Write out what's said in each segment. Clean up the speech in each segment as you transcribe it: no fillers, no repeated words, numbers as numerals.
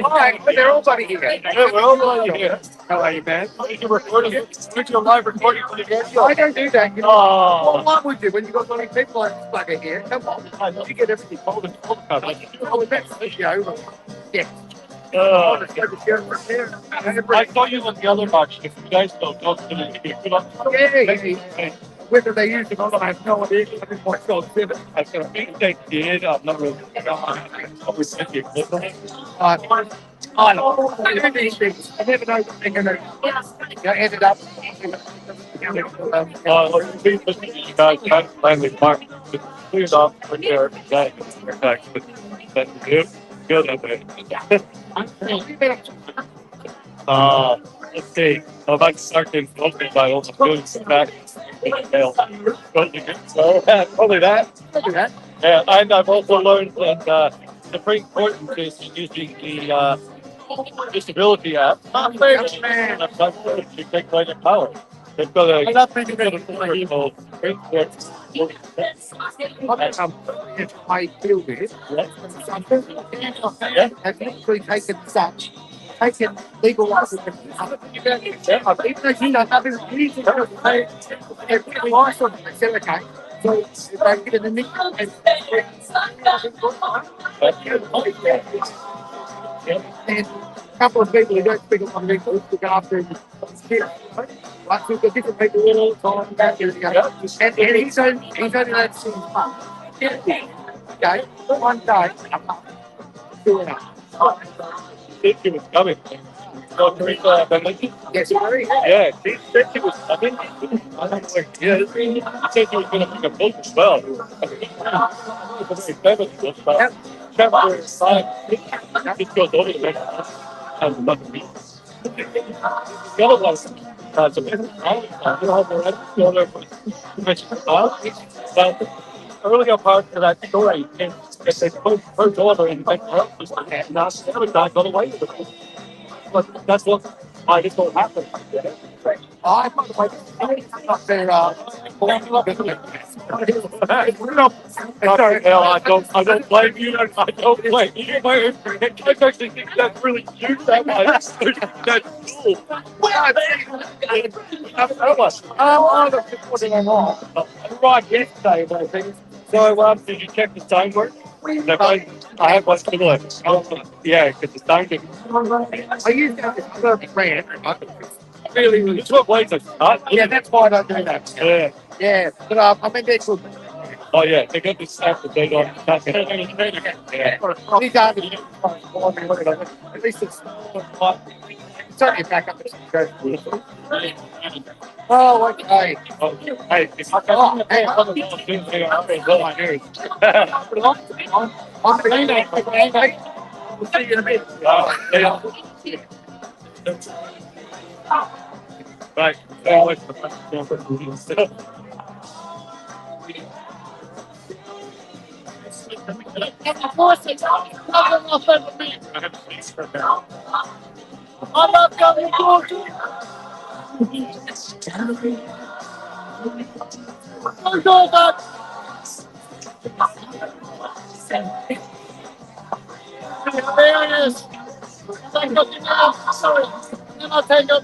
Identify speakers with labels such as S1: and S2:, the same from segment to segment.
S1: Alright, they're all buddy here. Yeah, we're all buddy here. How are you, man? You're recording it. You're doing live recording for the video. I don't do that. You know, well, what would you when you got 20 people like this bugger here? Come on. I know you get everything told and told about it. Oh, that's video. Yeah. I thought you were the other box. If you guys don't yeah. Whether they used it or not, I have no idea. I didn't watch those seven. I think they did. I'm not really sure. I do these things. I never know what they're going to ended up. You guys can't finally mark. Cleared off when you're back. That's good at it. Let's see. I'm about to start getting filtered by all the foods back. So, probably that. Yeah, and I've also learned that the very important is using the disability app. To take away their power. They've got a I feel this. Have literally taken such. Taken legal rights. Even though you don't have this reason to pay every license, they said, okay. So if I get in the nick and a couple of people who don't speak on English look after him. Like we've got different people all the time. And he's only that same fun. Okay, one day, doing up. She was coming. Yes, yeah, she said she was coming. I don't know, yeah, she said she was going to bring a book as well. Chapter 5, it goes over the next and the other one, so but earlier part of that story is that they put her daughter in the house and now the other guy got away with it. But that's why this don't happen. I by the way, not there. Sorry, no, I don't blame you. I don't blame you. I actually think that's really cute. That's cool. I'm not supporting them all. I arrived yesterday, I think. So, did you check the time work? I have one similar. Yeah, because the time didn't. I used to have this brand. Really, it's what ways I start. Yeah, that's why I don't do that. Yeah, but I mean, that's good. Oh, yeah, they got this stuff that they don't. Yeah. At least it's certainly back up. Oh, okay. Hey, if I can hey, I'm going we'll see you in a minute. Right. I'm not coming to you. I'll go back. There it is. Thank you. Sorry. Then I'll take up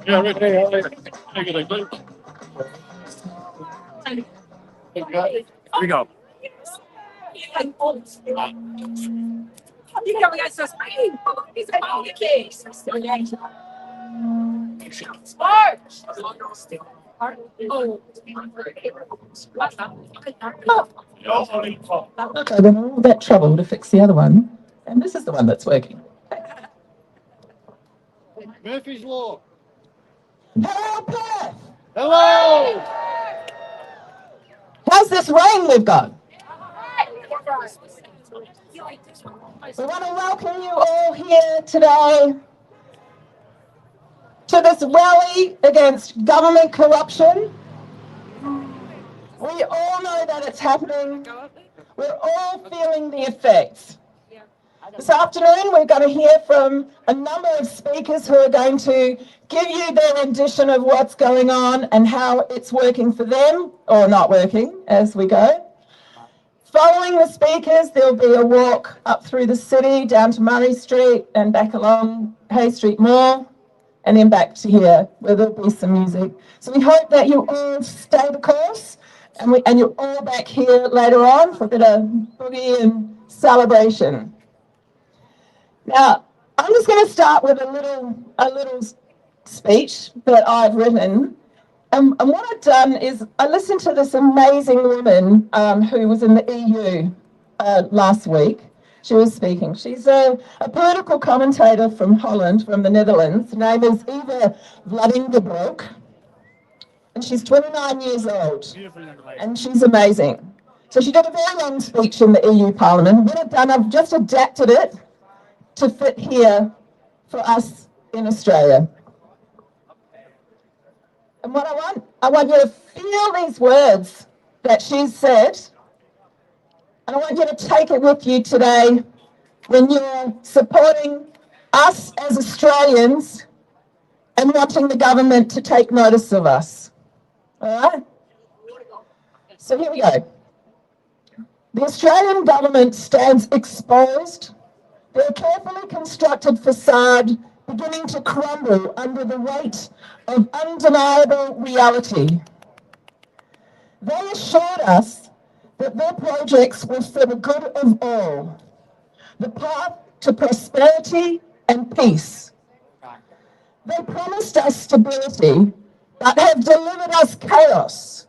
S1: yeah, right there. Take it, here we go. You come against us. It's a case. I went all that trouble to fix the other one, and this is the one that's working. Murphy's Law. Hello, Perth. Hello. How's this rain we've got? We want to welcome you all here today
S2: to this rally against government corruption. We all know that it's happening. We're all feeling the effects. This afternoon, we're going to hear from a number of speakers who are going to give you their rendition of what's going on and how it's working for them, or not working, as we go. Following the speakers, there'll be a walk up through the city, down to Murray Street and back along Hay Street Mall, and then back to here, where there'll be some music. So we hope that you all stay the course, and you're all back here later on for a bit of boogie and celebration. Now, I'm just going to start with a little speech that I've written. And what I've done is I listened to this amazing woman who was in the EU last week. She was speaking. She's a political commentator from Holland, from the Netherlands. Her name is Eva Vladingerbroek. And she's 29 years old. And she's amazing. So she did a very long speech in the EU Parliament. What I've done, I've just adapted it to fit here for us in Australia. And what I want you to feel these words that she's said, and I want you to take it with you today when you're supporting us as Australians and wanting the government to take notice of us. All right? So here we go. The Australian government stands exposed, their carefully constructed facade beginning to crumble under the weight of undeniable reality. They assured us that their projects were for the good of all, the path to prosperity and peace. They promised us stability, but have delivered us chaos.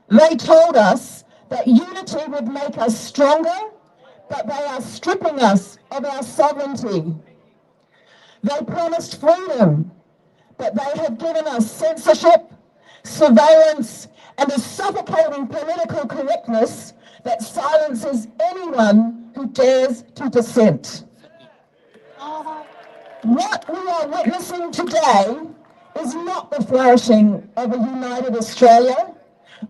S2: They told us that unity would make us stronger, but they are stripping us of our sovereignty. They promised freedom, but they have given us censorship, surveillance, and a suffocating political correctness that silences anyone who dares to dissent. What we are witnessing today is not the flourishing of a united Australia,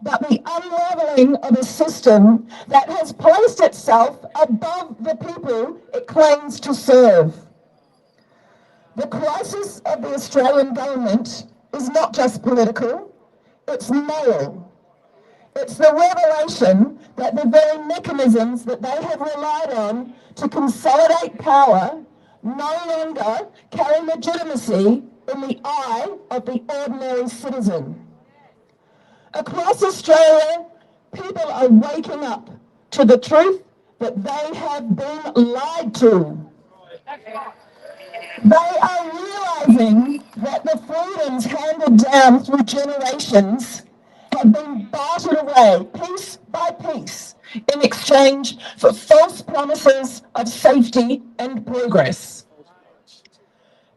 S2: but the unravelling of a system that has placed itself above the people it claims to serve. The crisis of the Australian government is not just political, it's moral. It's the revelation that the very mechanisms that they have relied on to consolidate power no longer carry legitimacy in the eye of the ordinary citizen. Across Australia, people are waking up to the truth that they have been lied to. They are realising that the freedoms handed down through generations have been bartered away piece by piece in exchange for false promises of safety and progress.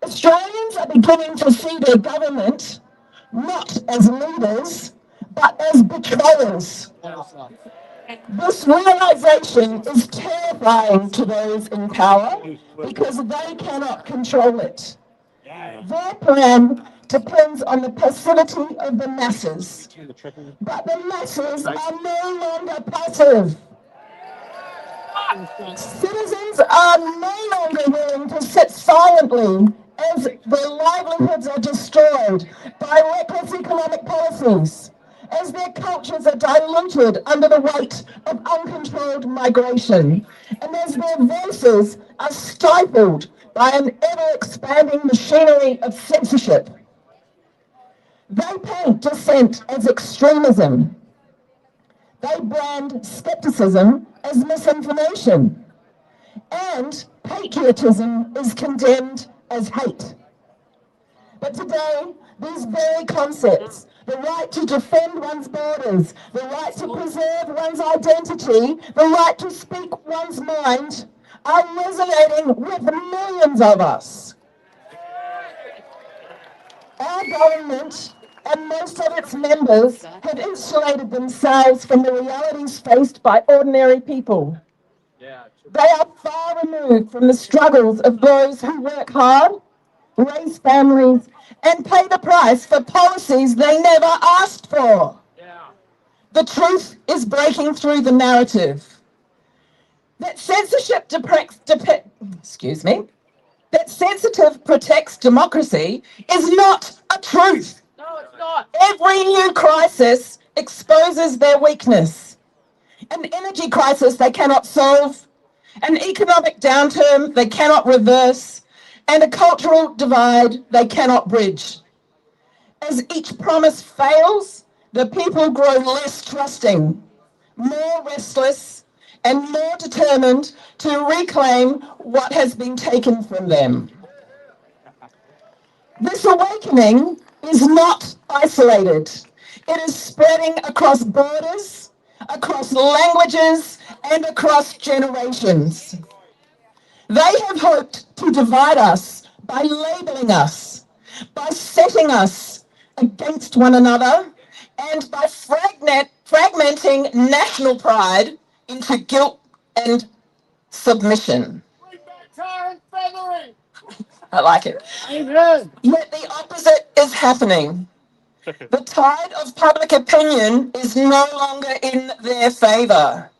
S2: Australians are beginning to see their government not as leaders, but as betrayers. This realisation is terrifying to those in power because they cannot control it. Their plan depends on the passivity of the masses, but the masses are no longer passive. Citizens are no longer willing to sit silently as their livelihoods are destroyed by reckless economic policies, as their cultures are diluted under the weight of uncontrolled migration, and as their voices are stifled by an ever-expanding machinery of censorship. They paint dissent as extremism. They brand skepticism as misinformation. And patriotism is condemned as hate. But today, these very concepts, the right to defend one's borders, the right to preserve one's identity, the right to speak one's mind, are resonating with millions of us. Our government and most of its members have insulated themselves from the realities faced by ordinary people. They are far removed from the struggles of those who work hard, raise families, and pay the price for policies they never asked for. The truth is breaking through the narrative. That censorship that sensitive protects democracy is not a truth.
S1: No, it's not.
S2: Every new crisis exposes their weakness. An energy crisis they cannot solve, an economic downturn they cannot reverse, and a cultural divide they cannot bridge. As each promise fails, the people grow less trusting, more restless, and more determined to reclaim what has been taken from them. This awakening is not isolated. It is spreading across borders, across languages, and across generations. They have hoped to divide us by labeling us, by setting us against one another, and by fragmenting national pride into guilt and submission. I like it.
S1: Amen.
S2: Yet the opposite is happening. The tide of public opinion is no longer in their favour.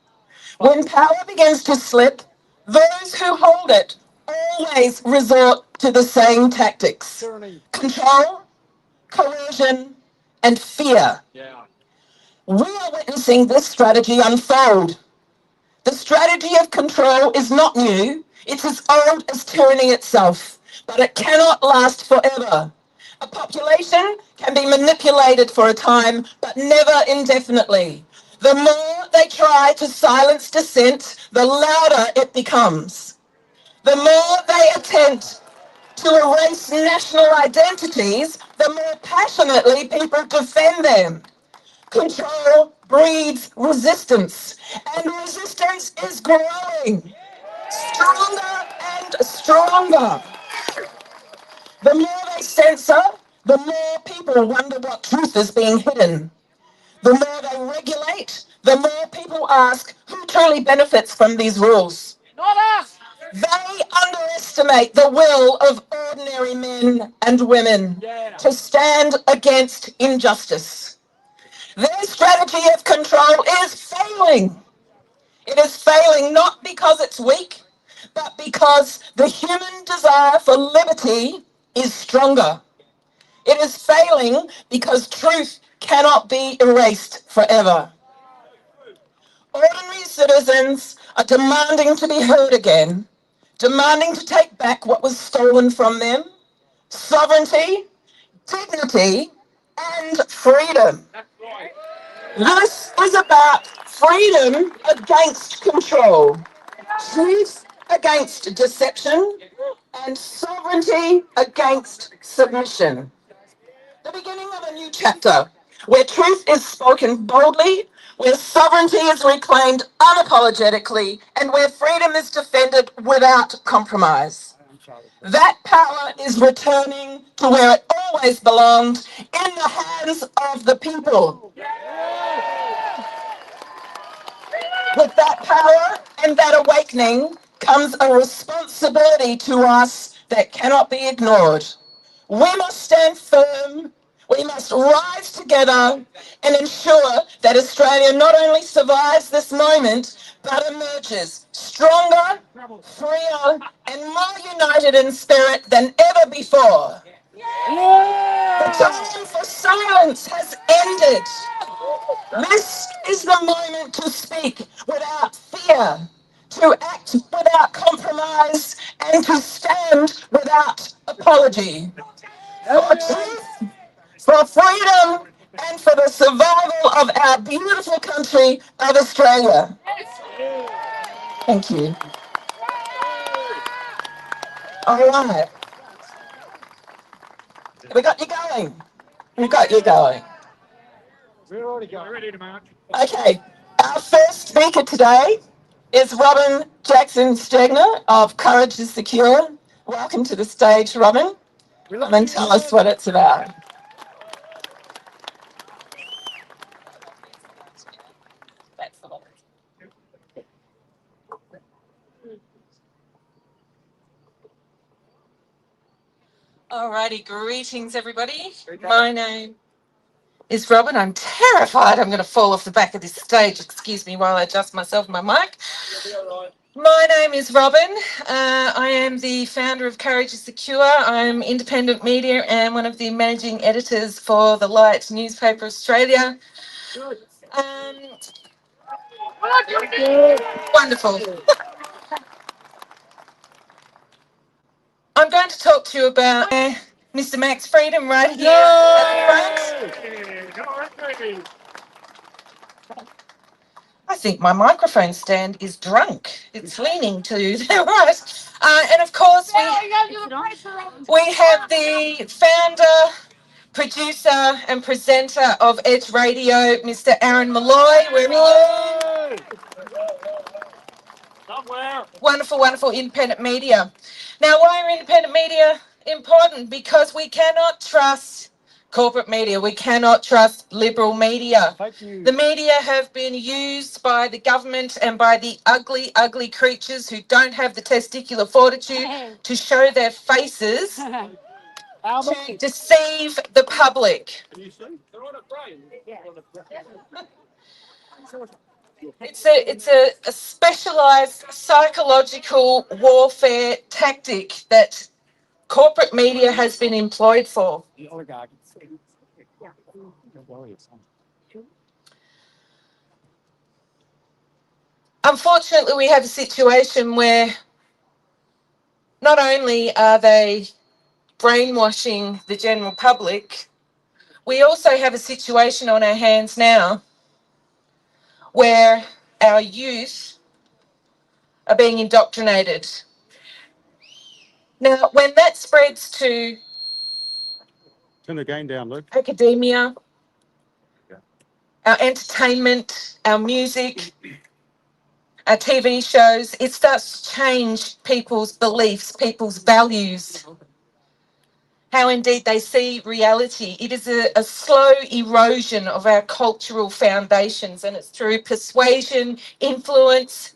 S2: When power begins to slip, those who hold it always resort to the same tactics: control, coercion, and fear.
S1: Yeah.
S2: We are witnessing this strategy unfold. The strategy of control is not new. It's as old as tyranny itself, but it cannot last forever. A population can be manipulated for a time, but never indefinitely. The more they try to silence dissent, the louder it becomes. The more they attempt to erase national identities, the more passionately people defend them. Control breeds resistance, and resistance is growing stronger and stronger. The more they censor, the more people wonder what truth is being hidden. The more they regulate, the more people ask who truly benefits from these rules.
S1: Not us.
S2: They underestimate the will of ordinary men and women to stand against injustice. Their strategy of control is failing. It is failing not because it's weak, but because the human desire for liberty is stronger. It is failing because truth cannot be erased forever. Ordinary citizens are demanding to be heard again, demanding to take back what was stolen from them: sovereignty, dignity, and freedom. This is about freedom against control, truth against deception, and sovereignty against submission. The beginning of a new chapter where truth is spoken boldly, where sovereignty is reclaimed unapologetically, and where freedom is defended without compromise. That power is returning to where it always belonged, in the hands of the people. With that power and that awakening comes a responsibility to us that cannot be ignored. We must stand firm. We must rise together and ensure that Australia not only survives this moment, but emerges stronger, freer, and more united in spirit than ever before. The time for silence has ended. This is the moment to speak without fear, to act without compromise, and to stand without apology. For truth, for freedom, and for the survival of our beautiful country of Australia. Thank you. All right. We got you going. We got you going.
S1: We're already going. We're ready to march.
S2: Okay. Our first speaker today is Robin Jackson Stegner of Courage is Secure. Welcome to the stage, Robin. Come and tell us what it's about.
S3: Alrighty, greetings everybody. My name is Robin. I'm terrified I'm going to fall off the back of this stage. Excuse me while I adjust myself my mic. My name is Robin. I am the founder of Courage is Secure. I'm independent media and one of the managing editors for the Light newspaper Australia. Wonderful. I'm going to talk to you about Mr. Max Freedom right here at the front. I think my microphone stand is drunk. It's leaning to the right. And of course, we have the founder, producer, and presenter of Edge Radio, Mr. Aaron Malloy. Where are you? Somewhere. Wonderful, wonderful independent media. Now, why are independent media important? Because we cannot trust corporate media. We cannot trust liberal media. The media have been used by the government and by the ugly, ugly creatures who don't have the testicular fortitude to show their faces to deceive the public. It's a specialised psychological warfare tactic that corporate media has been employed for. Unfortunately, we have a situation where not only are they brainwashing the general public, we also have a situation on our hands now where our youth are being indoctrinated. Now, when that spreads to
S1: Turn the game down, Luke.
S3: academia, our entertainment, our music, our TV shows, it starts to change people's beliefs, people's values, how indeed they see reality. It is a slow erosion of our cultural foundations, and it's through persuasion, influence,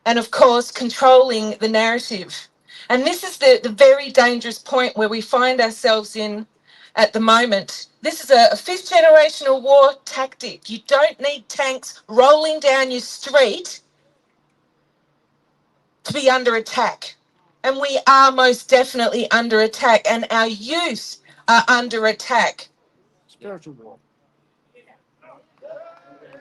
S3: and of course, controlling the narrative. And this is the very dangerous point where we find ourselves in at the moment. This is a fifth generational war tactic. You don't need tanks rolling down your street to be under attack. And we are most definitely under attack, and our youth are under attack.
S1: Spiritual war.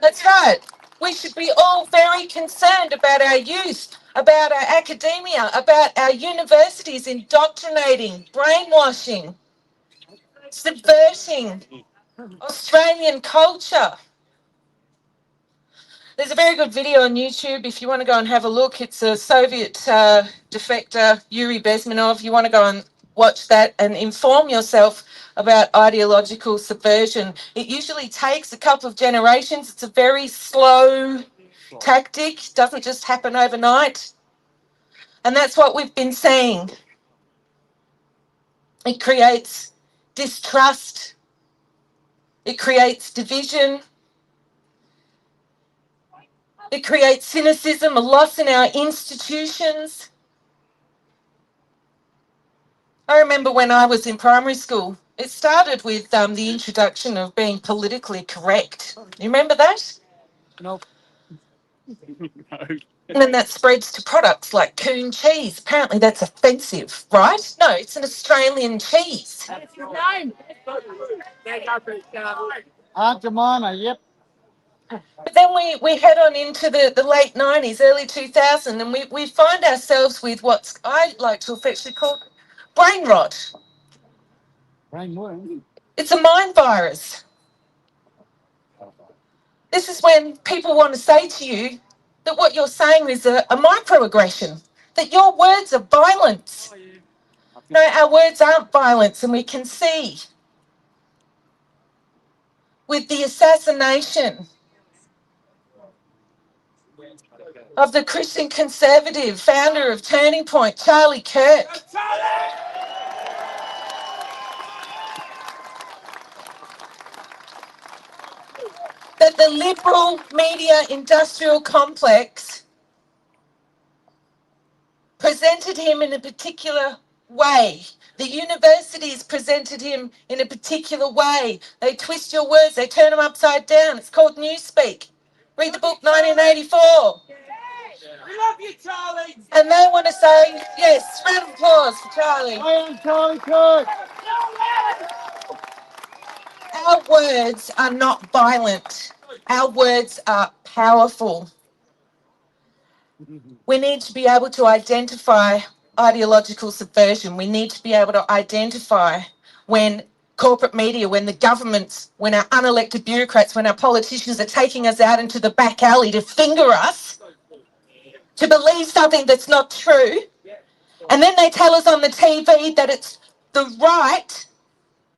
S3: That's right. We should be all very concerned about our youth, about our academia, about our universities indoctrinating, brainwashing, subverting Australian culture. There's a very good video on YouTube if you want to go and have a look. It's a Soviet defector, Yuri Bezmenov. You want to go and watch that and inform yourself about ideological subversion. It usually takes a couple of generations. It's a very slow tactic. It doesn't just happen overnight. And that's what we've been seeing. It creates distrust. It creates division. It creates cynicism, a loss in our institutions. I remember when I was in primary school, it started with the introduction of being politically correct. You remember that?
S1: Nope. No.
S3: And then that spreads to products like coon cheese. Apparently that's offensive, right? No, it's an Australian cheese.
S1: That's your name. Aunt Jemima, yep.
S3: But then we head on into the late 90s, early 2000s, and we find ourselves with what I like to affectionately call brain rot.
S1: Brain worm.
S3: It's a mind virus. This is when people want to say to you that what you're saying is a microaggression, that your words are violence. No, our words aren't violence, and we can see with the assassination of the Christian conservative founder of Turning Point, Charlie Kirk. That the liberal media industrial complex presented him in a particular way. The universities presented him in a particular way. They twist your words, they turn them upside down. It's called Newspeak. Read the book 1984.
S1: We love you, Charlie.
S3: And they want to say, yes, round of applause for Charlie.
S1: I am Charlie Kirk.
S3: Our words are not violent. Our words are powerful. We need to be able to identify ideological subversion. We need to be able to identify when corporate media, when the governments, when our unelected bureaucrats, when our politicians are taking us out into the back alley to finger us, to believe something that's not true. And then they tell us on the TV that it's the right,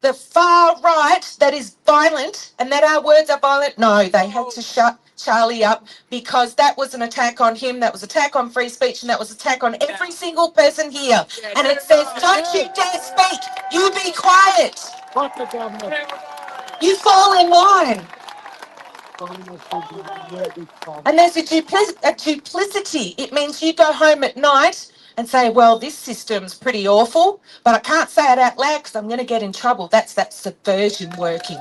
S3: the far right, that is violent and that our words are violent. No, they had to shut Charlie up because that was an attack on him, that was an attack on free speech, and that was an attack on every single person here. And it says, don't you dare speak, you be quiet.
S1: Fuck the government.
S3: You fall in line. And there's a duplicity. It means you go home at night and say, well, this system's pretty awful, but I can't say it out loud because I'm going to get in trouble. That's that subversion working.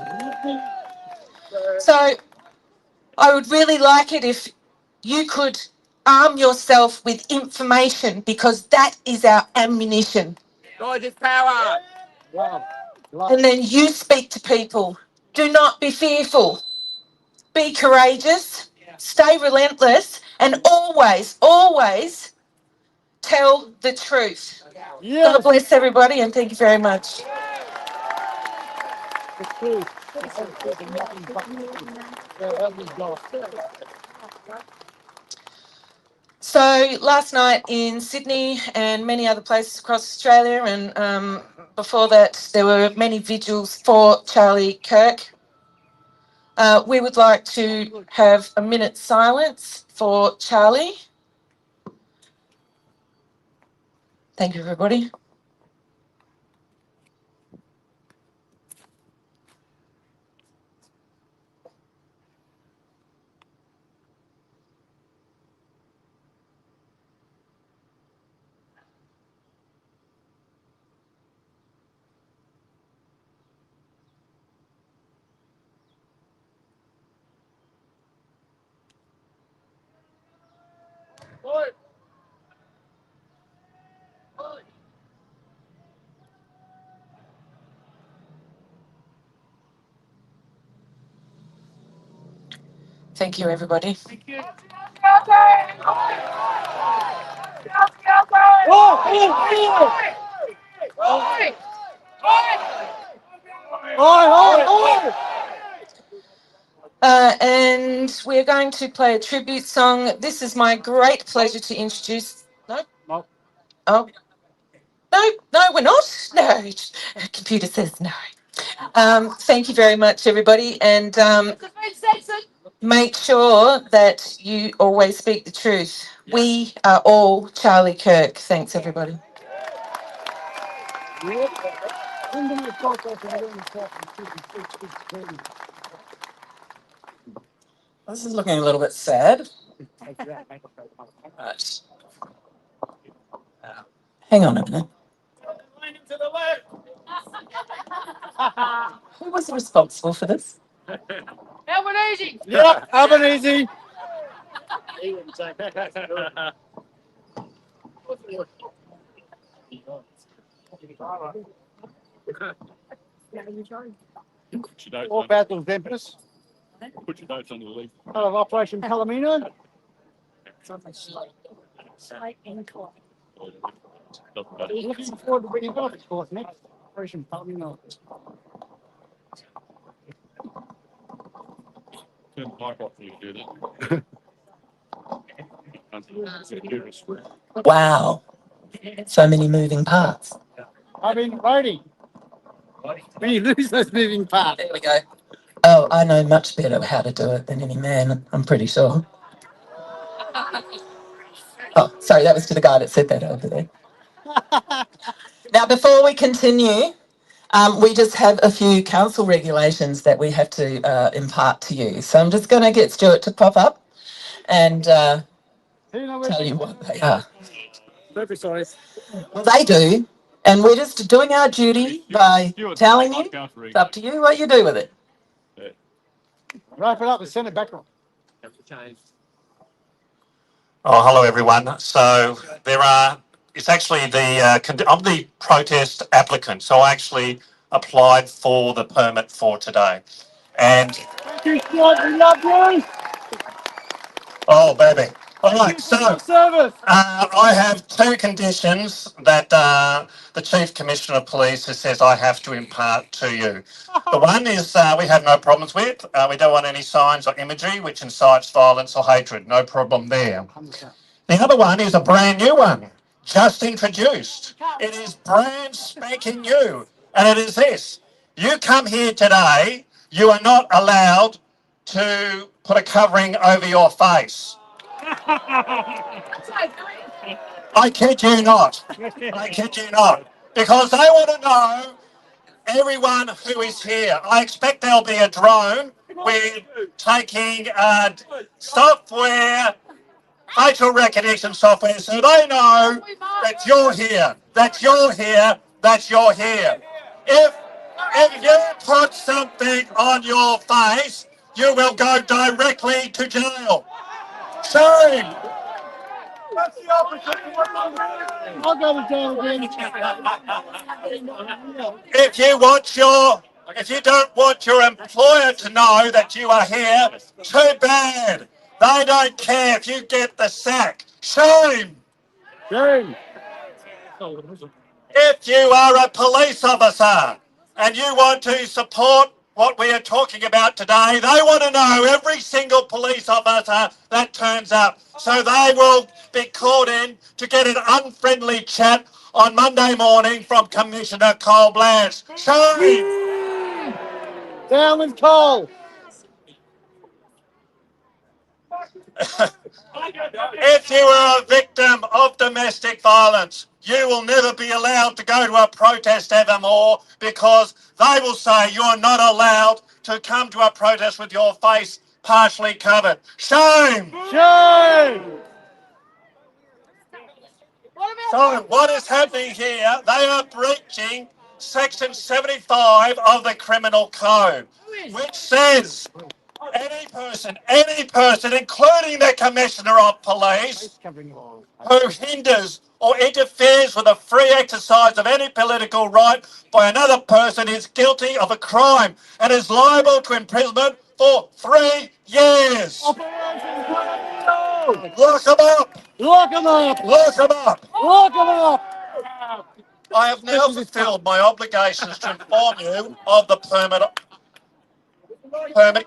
S3: So I would really like it if you could arm yourself with information, because that is our ammunition.
S1: Knowledge is power.
S3: And then you speak to people. Do not be fearful. Be courageous. Stay relentless. And always, always tell the truth.
S1: Yes.
S3: God bless everybody, and thank you very much. So last night in Sydney and many other places across Australia, and before that there were many vigils for Charlie Kirk. We would like to have a minute's silence for Charlie. Thank you, everybody. Thank you, everybody. And we're going to play a tribute song. This is my great pleasure to introduce. No? Oh. No, we're not. No, computer says no. Thank you very much, everybody. And make sure that you always speak the truth. We are all Charlie Kirk. Thanks, everybody. This is looking a little bit sad. Right. Hang on a minute. Who was responsible for this?
S1: Albanese. Yeah, Albanese. All Battles Empress. Put your notes on the leaf. Part of Operation Palomino. Looking forward to bringing off, of course, next Operation Palomino. Turn the mic off when you do that.
S3: Wow. So many moving parts.
S1: I've been waiting. When you lose those moving parts.
S3: There we go. Oh, I know much better how to do it than any man, I'm pretty sure. Oh, sorry, that was to the guy that said that over there. Now, before we continue, we just have a few council regulations that we have to impart to you. So I'm just going to get Stuart to pop up and tell you what they are.
S1: Don't be sorry.
S3: Well, they do.
S2: And we're just doing our duty by telling you, it's up to you what you do with it.
S1: Wrap it up and send it back on.
S4: Oh, hello everyone. So it's actually I'm the protest applicant. So I actually applied for the permit for today. And,
S1: Thank you, Scott. We love you.
S4: oh baby. All right, so
S1: Service.
S4: I have two conditions that the Chief Commissioner of Police has says I have to impart to you. The one is we have no problems with. We don't want any signs or imagery which incites violence or hatred. No problem there. The other one is a brand new one, just introduced. It is brand spanking new. And it is this. You come here today, you are not allowed to put a covering over your face. I kid you not. I kid you not. Because they want to know everyone who is here. I expect there'll be a drone. We're taking software, facial recognition software, so they know that you're here, that you're here, that you're here. If you put something on your face, you will go directly to jail. Shame.
S1: That's the opposite of what I'm doing. I'll go to jail again.
S4: If you don't want your employer to know that you are here, too bad. They don't care if you get the sack. Shame.
S1: Shame.
S4: If you are a police officer and you want to support what we are talking about today, they want to know every single police officer that turns up. So they will be called in to get an unfriendly chat on Monday morning from Commissioner Cole Blanche. Shame!
S1: Down with Cole.
S4: If you are a victim of domestic violence, you will never be allowed to go to a protest evermore because they will say you're not allowed to come to a protest with your face partially covered. Shame!
S1: Shame.
S4: So what is happening here? They are breaching Section 75 of the Criminal Code, which says any person, including the Commissioner of Police, who hinders or interferes with the free exercise of any political right by another person is guilty of a crime and is liable to imprisonment for 3 years. Lock them up!
S1: Lock him up.
S4: Lock them up!
S1: Lock him up.
S4: I have now fulfilled my obligations to inform you of the permit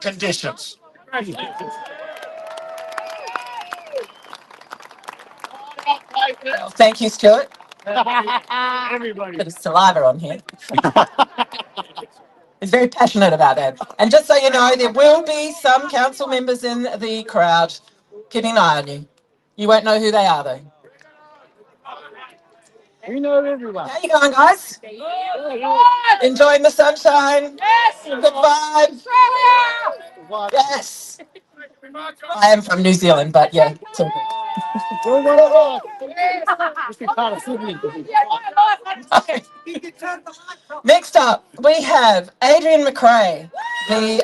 S4: conditions.
S2: Well, thank you, Stuart.
S1: Everybody.
S2: Bit of saliva on here. He's very passionate about that. And just so you know, there will be some council members in the crowd keeping an eye on you. You won't know who they are, though.
S1: We know everyone.
S2: How you going, guys? Enjoying the sunshine? Yes. Good vibes? Yes. I am from New Zealand, but yeah, it's all good.
S1: We're one of us. This is part of Sydney.
S2: Next up, we have Adrian McRae, the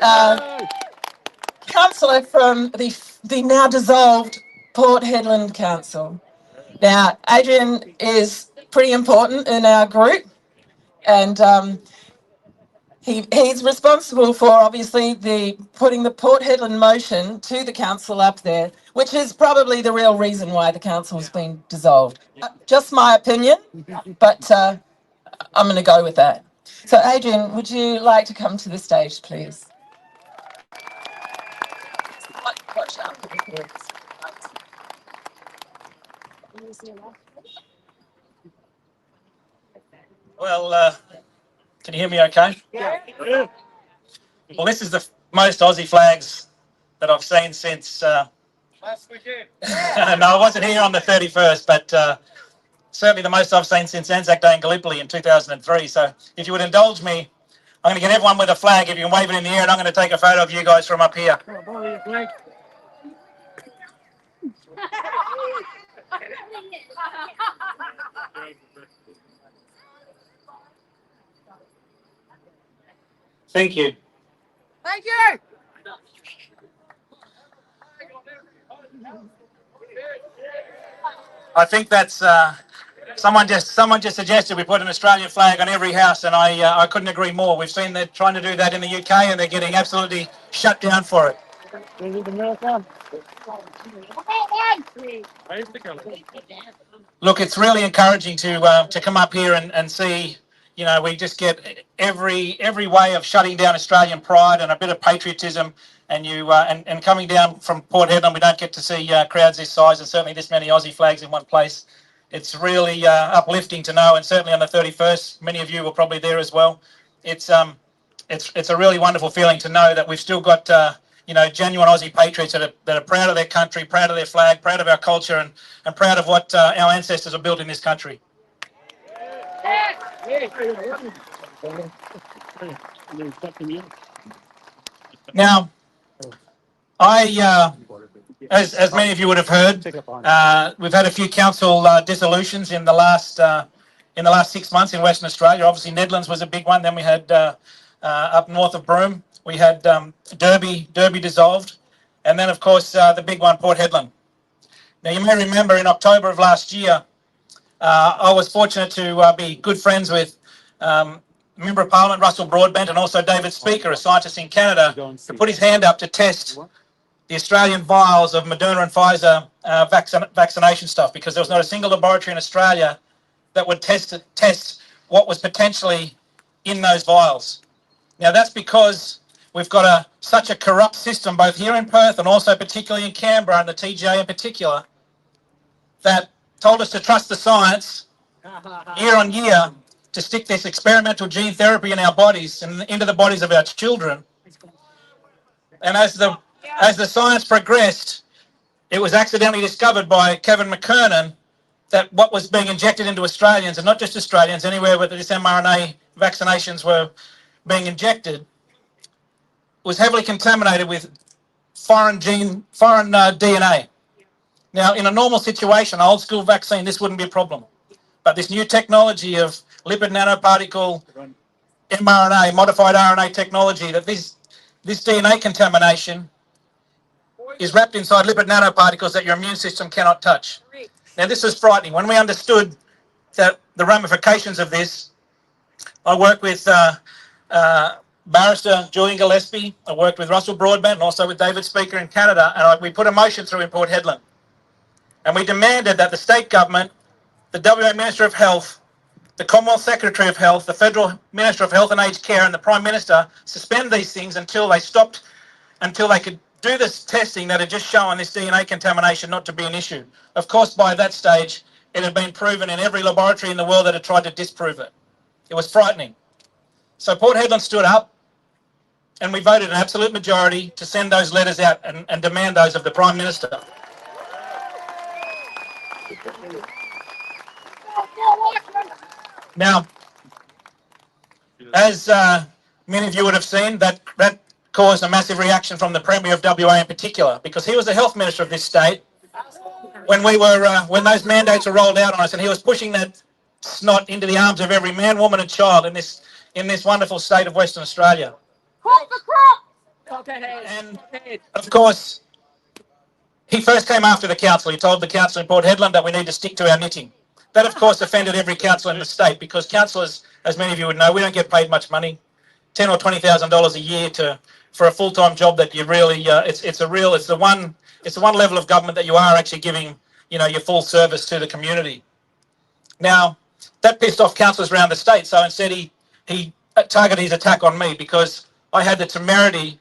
S2: councillor from the now dissolved Port Headland Council. Now, Adrian is pretty important in our group, and he's responsible for obviously putting the Port Headland motion to the council up there, which is probably the real reason why the council's been dissolved. Just my opinion, but I'm going to go with that. So, Adrian, would you like to come to the stage, please? Watch out.
S4: Well, can you hear me okay?
S1: Yeah.
S4: Well, this is the most Aussie flags that I've seen since...
S1: Last weekend.
S4: no, I wasn't here on the 31st, but certainly the most I've seen since Anzac Day in Gallipoli in 2003. So if you would indulge me, I'm going to get everyone with a flag. If you can wave it in the air, and I'm going to take a photo of you guys from up here. Thank you.
S3: Thank you.
S4: I think that's someone just suggested we put an Australian flag on every house, and I couldn't agree more. We've seen they're trying to do that in the UK, and they're getting absolutely shut down for it. Look, it's really encouraging to come up here and see. You know, we just get every way of shutting down Australian pride and a bit of patriotism. And and coming down from Port Headland, we don't get to see crowds this size and certainly this many Aussie flags in one place. It's really uplifting to know, and certainly on the 31st, many of you were probably there as well. It's a really wonderful feeling to know that we've still got genuine Aussie patriots that are proud of their country, proud of their flag, proud of our culture, and proud of what our ancestors have built in this country. Now, as many of you would have heard, we've had a few council dissolutions in the last 6 months in Western Australia. Obviously, Nedlands was a big one. Then we had up north of Broome, we had Derby dissolved, and then of course the big one, Port Headland. Now you may remember in October of last year, I was fortunate to be good friends with Member of Parliament Russell Broadbent and also David Speaker, a scientist in Canada, to put his hand up to test the Australian vials of Moderna and Pfizer vaccination stuff, because there was not a single laboratory in Australia that would test what was potentially in those vials. Now that's because we've got such a corrupt system, both here in Perth and also particularly in Canberra and the TGA in particular, that told us to trust the science year on year to stick this experimental gene therapy in our bodies and into the bodies of our children. And as the science progressed, it was accidentally discovered by Kevin McKernan that what was being injected into Australians, and not just Australians, anywhere where these mRNA vaccinations were being injected, was heavily contaminated with foreign DNA. Now, in a normal situation, an old school vaccine, this wouldn't be a problem. But this new technology of lipid nanoparticle mRNA, modified RNA technology, that this DNA contamination is wrapped inside lipid nanoparticles that your immune system cannot touch. Now, this is frightening. When we understood that the ramifications of this, I worked with Barrister Julian Gillespie, I worked with Russell Broadbent and also with David Speaker in Canada, and we put a motion through in Port Headland. And we demanded that the state government, the WA Minister of Health, the Commonwealth Secretary of Health, the Federal Minister of Health and Aged Care, and the Prime Minister suspend these things until they could do this testing that had just shown this DNA contamination not to be an issue. Of course, by that stage, it had been proven in every laboratory in the world that had tried to disprove it. It was frightening. So Port Headland stood up, and we voted an absolute majority to send those letters out and demand those of the Prime Minister. Now, as many of you would have seen, that caused a massive reaction from the Premier of WA in particular, because he was the Health Minister of this state when those mandates were rolled out on us, and he was pushing that snot into the arms of every man, woman and child in this wonderful state of Western Australia. And of course, he first came after the council. He told the council in Port Headland that we need to stick to our knitting. That, of course, offended every councillor in the state, because councillors, as many of you would know, we don't get paid much money, $10,000 or $20,000 a year for a full-time job that you really it's the one level of government that you are actually giving your full service to the community. Now that pissed off councillors around the state, so instead he targeted his attack on me because I had the temerity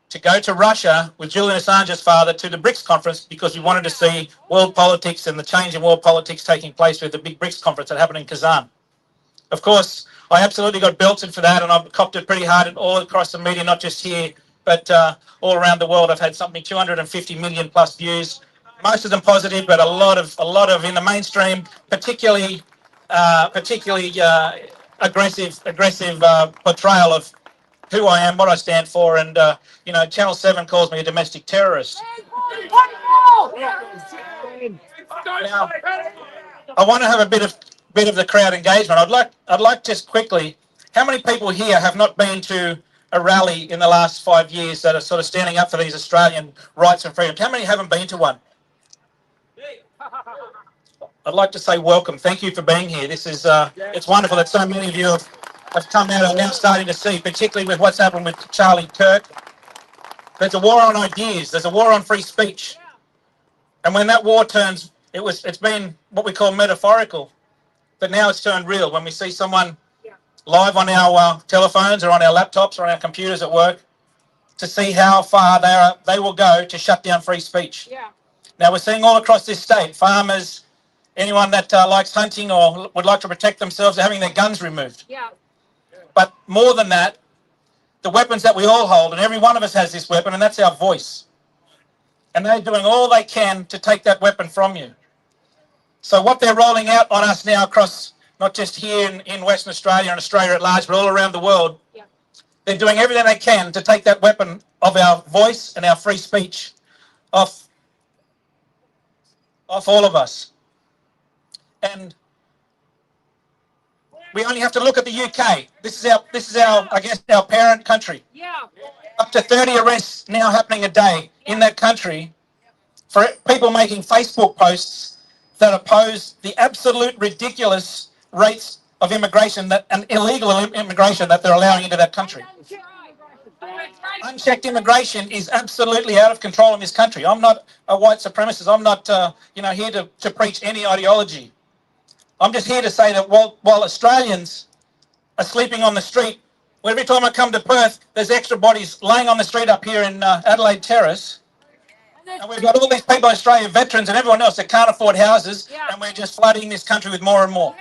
S4: to go to Russia with Julian Assange's father to the BRICS conference because we wanted to see world politics and the change in world politics taking place with the big BRICS conference that happened in Kazan. Of course, I absolutely got belted for that, and I've copped it pretty hard all across the media, not just here, but all around the world. I've had something 250 million plus views, most of them positive, but a lot of in the mainstream, particularly aggressive portrayal of who I am, what I stand for, and Channel 7 calls me a domestic terrorist. Now, I want to have a bit of the crowd engagement. I'd like just quickly, how many people here have not been to
S5: a rally in the last 5 years that are sort of standing up for these Australian rights and freedoms? How many haven't been to one? I'd like to say welcome. Thank you for being here. This is it's wonderful that so many of you have come out and are now starting to see, particularly with what's happened with Charlie Kirk. There's a war on ideas. There's a war on free speech. And when that war turns, it's been what we call metaphorical, but now it's turned real. When we see someone live on our telephones or on our laptops or on our computers at work, to see how far they will go to shut down free speech. Yeah. Now we're seeing all across this state, farmers, anyone that likes hunting or would like to protect themselves are having their guns removed. Yeah. But more than that, the weapons that we all hold, and every one of us has this weapon, and that's our voice. And they're doing all they can to take that weapon from you. So what they're rolling out on us now across, not just here in Western Australia and Australia at large, but all around the world, they're doing everything they can to take that weapon of our voice and our free speech off all of us. And we only have to look at the UK. This is our I guess our parent country. Yeah. Up to 30 arrests now happening a day in that country for people making Facebook posts that oppose the absolute ridiculous rates of immigration and illegal immigration that they're allowing into that country. Unchecked immigration is absolutely out of control in this country. I'm not a white supremacist. I'm not here to preach any ideology. I'm just here to say that while Australians are sleeping on the street, every time I come to Perth, there's extra bodies laying on the street up here in Adelaide Terrace. And we've got all these people, Australian veterans and everyone else that can't afford houses, and we're just flooding this country with more and more.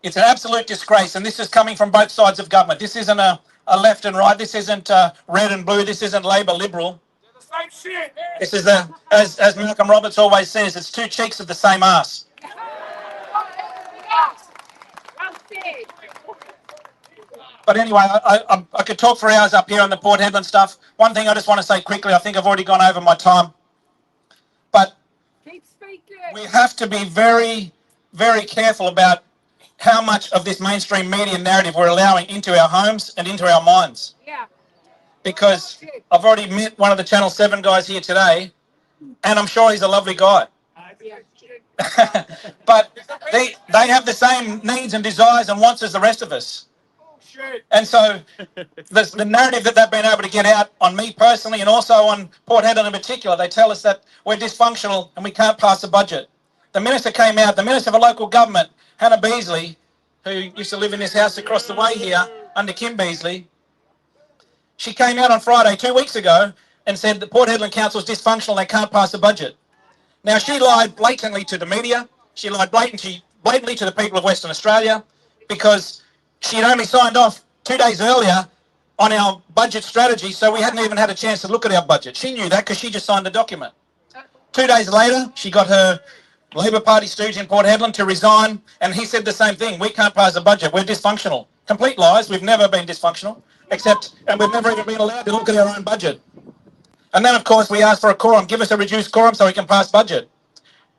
S5: It's an absolute disgrace, and this is coming from both sides of government. This isn't a left and right. This isn't red and blue. This isn't Labor Liberal. This is as Malcolm Roberts always says, it's two cheeks of the same arse. But anyway, I could talk for hours up here on the Port Headland stuff. One thing I just want to say quickly, I think I've already gone over my time, but we have to be very, very careful about how much of this mainstream media narrative we're allowing into our homes and into our minds. Yeah. Because I've already met one of the Channel 7 guys here today, and I'm sure he's a lovely guy. But they have the same needs and desires and wants as the rest of us. And so the narrative that they've been able to get out on me personally and also on Port Headland in particular, they tell us that we're dysfunctional and we can't pass a budget. The Minister came out, the Minister for Local Government, Hannah Beasley, who used to live in this house across the way here under Kim Beasley, she came out on Friday 2 weeks ago and said that Port Headland Council is dysfunctional, they can't pass a budget. Now, she lied blatantly to the media, she lied blatantly to the people of Western Australia, because she had only signed off 2 days earlier on our budget strategy, so we hadn't even had a chance to look at our budget. She knew that because she just signed the document. 2 days later, she got her Labor Party stooge in Port Headland to resign, and he said the same thing. We can't pass a budget. We're dysfunctional. Complete lies. We've never been dysfunctional, and we've never even been allowed to look at our own budget. And then, of course, we asked for a quorum. Give us a reduced quorum so we can pass budget.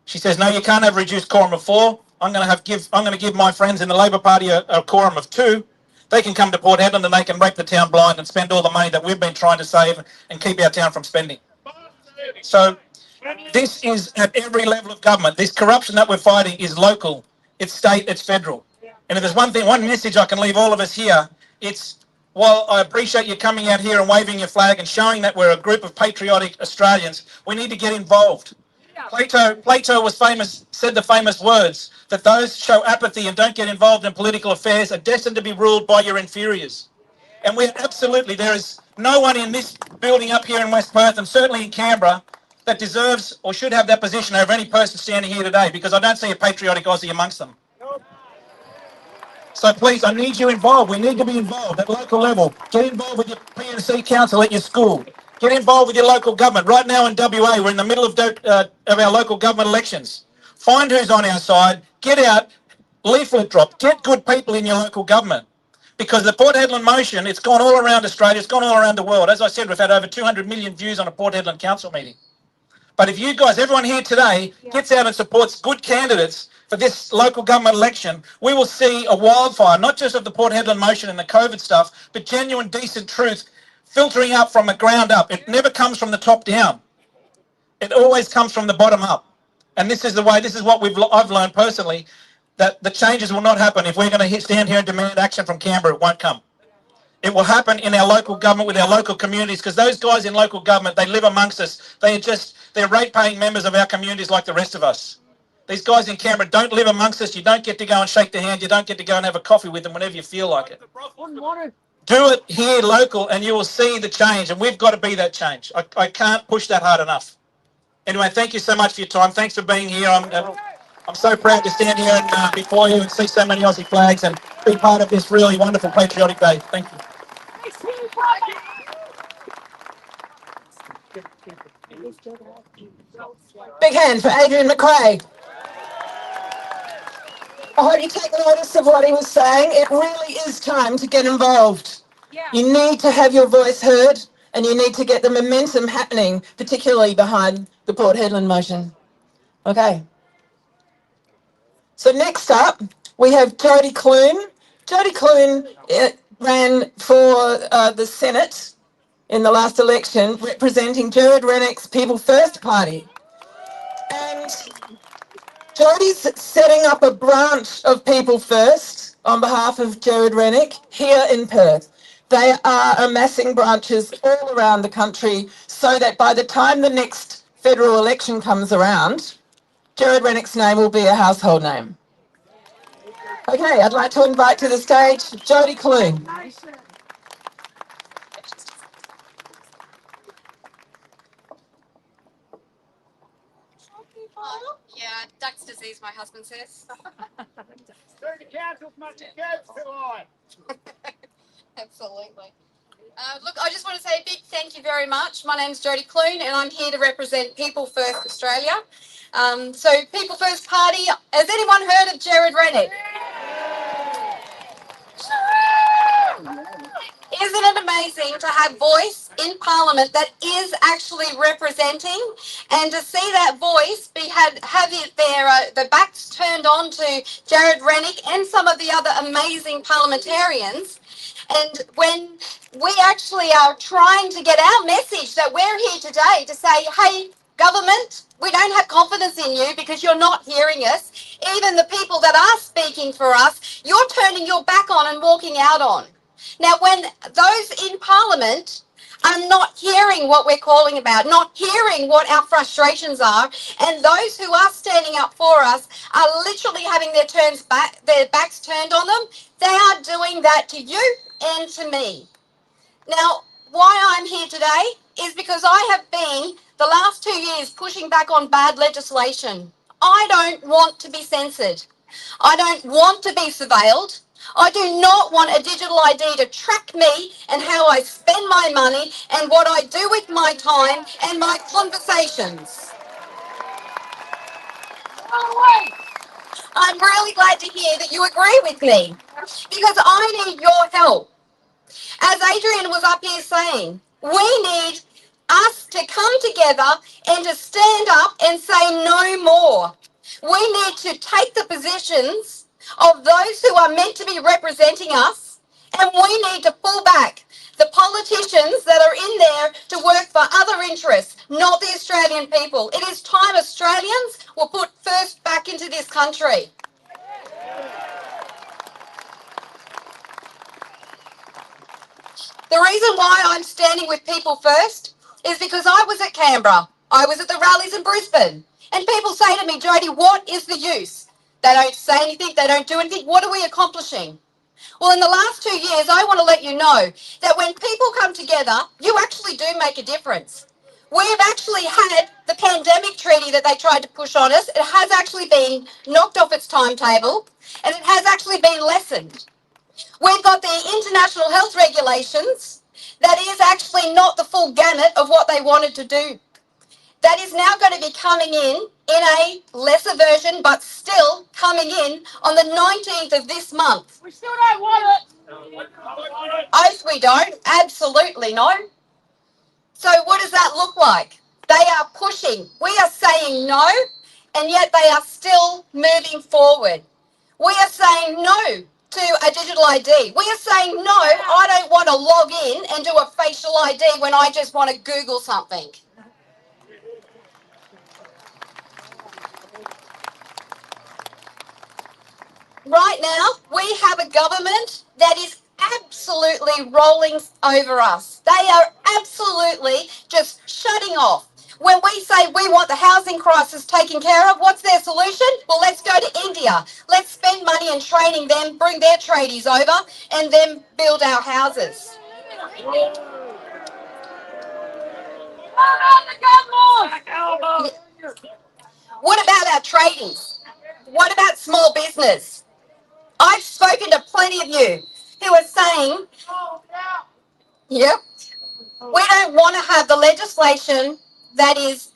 S5: She says, no, you can't have a reduced quorum of 4. I'm going to give my friends in the Labor Party a quorum of 2. They can come to Port Headland and they can rape the town blind and spend all the money that we've been trying to save and keep our town from spending. So this is at every level of government. This corruption that we're fighting is local, it's state, it's federal. And if there's one message I can leave all of us here, it's, while I appreciate you coming out here and waving your flag and showing that we're a group of patriotic Australians, we need to get involved. Plato said the famous words that those show apathy and don't get involved in political affairs are destined to be ruled by your inferiors. And there is no one in this building up here in West Perth and certainly in Canberra that deserves or should have that position over any person standing here today, because I don't see a patriotic Aussie amongst them. So please, I need you involved. We need to be involved at local level. Get involved with your PNC council at your school. Get involved with your local government. Right now in WA, we're in the middle of our local government elections. Find who's on our side. Get out, leaflet drop. Get good people in your local government. Because the Port Headland motion, it's gone all around Australia. It's gone all around the world. As I said, we've had over 200 million views on a Port Headland council meeting. But if you guys, everyone here today, gets out and supports good candidates for this local government election, we will see a wildfire, not just of the Port Headland motion and the COVID stuff, but genuine, decent truth filtering up from the ground up. It never comes from the top down. It always comes from the bottom up. And this is the way, this is what I've learned personally, that the changes will not happen if we're going to stand here and demand action from Canberra. It won't come. It will happen in our local government with our local communities, because those guys in local government, they live amongst us. They're rate-paying members of our communities like the rest of us. These guys in Canberra don't live amongst us. You don't get to go and shake their hand. You don't get to go and have a coffee with them whenever you feel like it. Do it here local and you will see the change, and we've got to be that change. I can't push that hard enough. Anyway, thank you so much for your time. Thanks for being here. I'm so proud to stand here and before you and see so many Aussie flags and be part of this really wonderful patriotic day. Thank you.
S2: Big hand for Adrian McRae. I hope you take notice of what he was saying. It really is time to get involved. You need to have your voice heard and you need to get the momentum happening, particularly behind the Port Headland motion. Okay. So next up, we have Jodie Clune. Jodie Clune ran for the Senate in the last election, representing Jared Rennick's People First Party. And Jodie's setting up a branch of People First on behalf of Jared Rennick here in Perth. They are amassing branches all around the country so that by the time the next federal election comes around, Jared Rennick's name will be a household name. Okay, I'd like to invite to the stage Jodie Clune.
S6: Yeah, duck's disease, my husband says. Absolutely. Look, I just want to say a big thank you very much. My name's Jodie Clune and I'm here to represent People First Australia. So People First Party, has anyone heard of Jared Rennick? Isn't it amazing to have voice in Parliament that is actually representing, and to see that voice have their backs turned on to Jared Rennick and some of the other amazing parliamentarians, and when we actually are trying to get our message that we're here today to say, hey, government, we don't have confidence in you because you're not hearing us. Even the people that are speaking for us, you're turning your back on and walking out on. Now, when those in Parliament are not hearing what we're calling about, not hearing what our frustrations are, and those who are standing up for us are literally having their backs turned on them, they are doing that to you and to me. Now, why I'm here today is because I have been the last 2 years pushing back on bad legislation. I don't want to be censored. I don't want to be surveilled. I do not want a digital ID to track me and how I spend my money and what I do with my time and my conversations. I'm really glad to hear that you agree with me, because I need your help. As Adrian was up here saying, we need us to come together and to stand up and say no more. We need to take the positions of those who are meant to be representing us, and we need to pull back the politicians that are in there to work for other interests, not the Australian people. It is time Australians were put first back into this country. The reason why I'm standing with People First is because I was at Canberra. I was at the rallies in Brisbane. And people say to me, Jodie, what is the use? They don't say anything. They don't do anything. What are we accomplishing? Well, in the last 2 years, I want to let you know that when people come together, you actually do make a difference. We've actually had the pandemic treaty that they tried to push on us. It has actually been knocked off its timetable, and it has actually been lessened. We've got the international health regulations that is actually not the full gamut of what they wanted to do. That is now going to be coming in a lesser version, but still coming in on the 19th of this month. We still don't want it. Oh, we don't. Absolutely no. So what does that look like? They are pushing. We are saying no, and yet they are still moving forward. We are saying no to a digital ID. We are saying no, I don't want to log in and do a facial ID when I just want to Google something. Right now, we have a government that is absolutely rolling over us. They are absolutely just shutting off. When we say we want the housing crisis taken care of, what's their solution? Well, let's go to India. Let's spend money in training them, bring their tradies over, and then build our houses. What about our tradies? What about small business? I've spoken to plenty of you who are saying, yep, we don't want to have the legislation that is,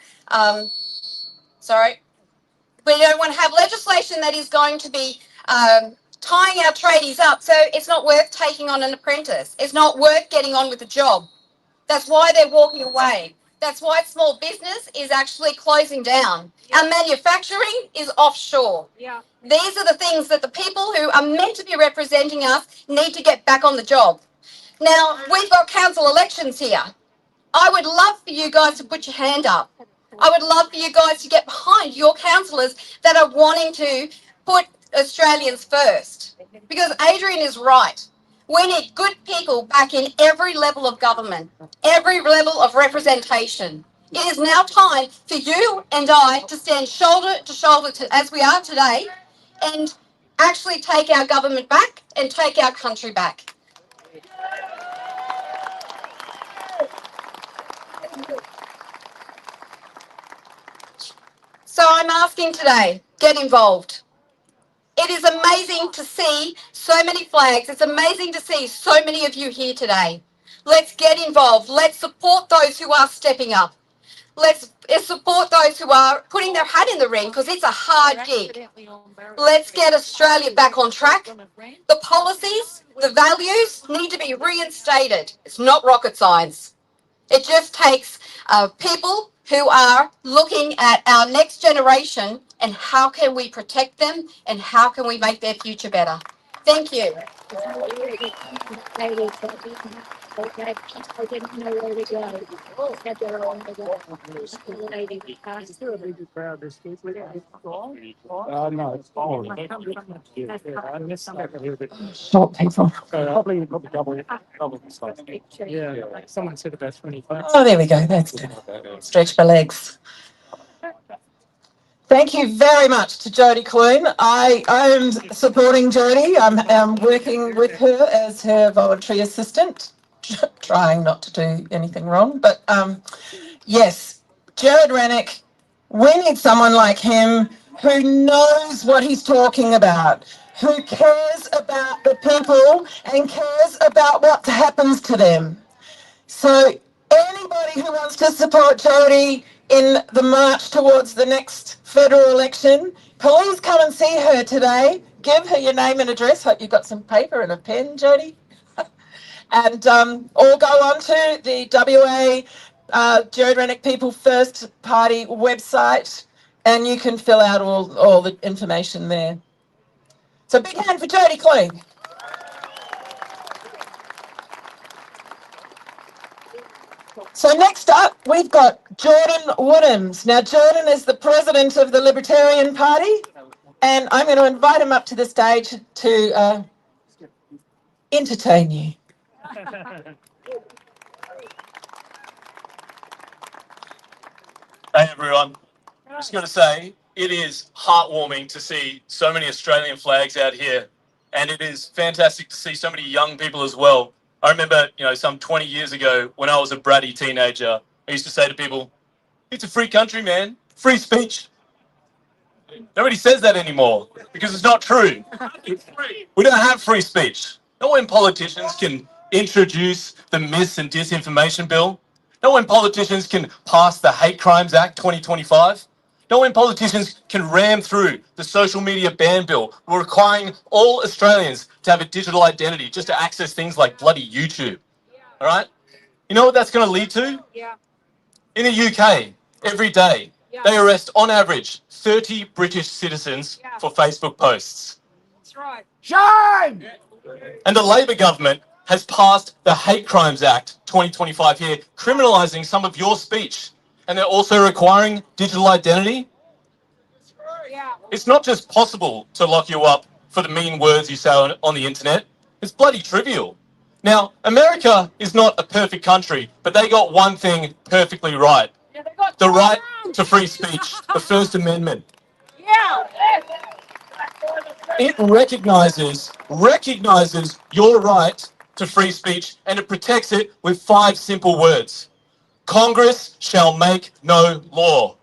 S6: we don't want to have legislation that is going to be tying our tradies up, so it's not worth taking on an apprentice. It's not worth getting on with the job. That's why they're walking away. That's why small business is actually closing down. Our manufacturing is offshore. These are the things that the people who are meant to be representing us need to get back on the job. Now, we've got council elections here. I would love for you guys to put your hand up. I would love for you guys to get behind your councillors that are wanting to put Australians first. Because Adrian is right. We need good people back in every level of government, every level of representation. It is now time for you and I to stand shoulder to shoulder as we are today and actually take our government back and take our country back. So I'm asking today, get involved. It is amazing to see so many flags. It's amazing to see so many of you here today. Let's get involved. Let's support those who are stepping up. Let's support those who are putting their hat in the ring because it's a hard gig. Let's get Australia back on track. The policies, the values need to be reinstated. It's not rocket science. It just takes people who are looking at our next generation and how can we protect them and how can we make their future better. Thank you.
S1: No, it's fine.
S2: Short people.
S1: Probably double the size. Yeah, someone said about 25.
S2: Oh, there we go. That's good. Stretch my legs. Thank you very much to Jodie Clune. I am supporting Jodie. I'm working with her as her voluntary assistant, trying not to do anything wrong. But yes, Jared Rennick, we need someone like him who knows what he's talking about, who cares about the people and cares about what happens to them. So anybody who wants to support Jodie in the march towards the next federal election, please come and see her today. Give her your name and address. Hope you've got some paper and a pen, Jodie. And or go on to the WA Jared Rennick People First Party website and you can fill out all the information there. So big hand for Jodie Clune. So next up, we've got Jordan Woodhams. Now, Jordan is the president of the Libertarian Party, and I'm going to invite him up to the stage to entertain you.
S7: Hey everyone, I'm just going to say it is heartwarming to see so many Australian flags out here, and it is fantastic to see so many young people as well. I remember, some 20 years ago when I was a bratty teenager, I used to say to people, it's a free country, man, free speech. Nobody says that anymore because it's not true. We don't have free speech. Not when politicians can introduce the Mis and Disinformation Bill. Not when politicians can pass the Hate Crimes Act 2025. Not when politicians can ram through the social media ban bill requiring all Australians to have a digital identity just to access things like bloody YouTube. All right? You know what that's going to lead to? In the UK, every day. They arrest, on average, 30 British citizens for Facebook posts.
S1: That's right. Shame!
S7: And the Labor government has passed the Hate Crimes Act 2025 here, criminalising some of your speech. And they're also requiring digital identity.
S1: Yeah.
S7: It's not just possible to lock you up for the mean words you say on the internet. It's bloody trivial. Now, America is not a perfect country, but they got one thing perfectly right.
S1: Yeah, they got
S7: The
S1: two
S7: right
S1: rounds.
S7: to free speech, the First Amendment.
S1: Yeah.
S7: It recognises your right to free speech, and it protects it with 5 simple words. Congress shall make no law.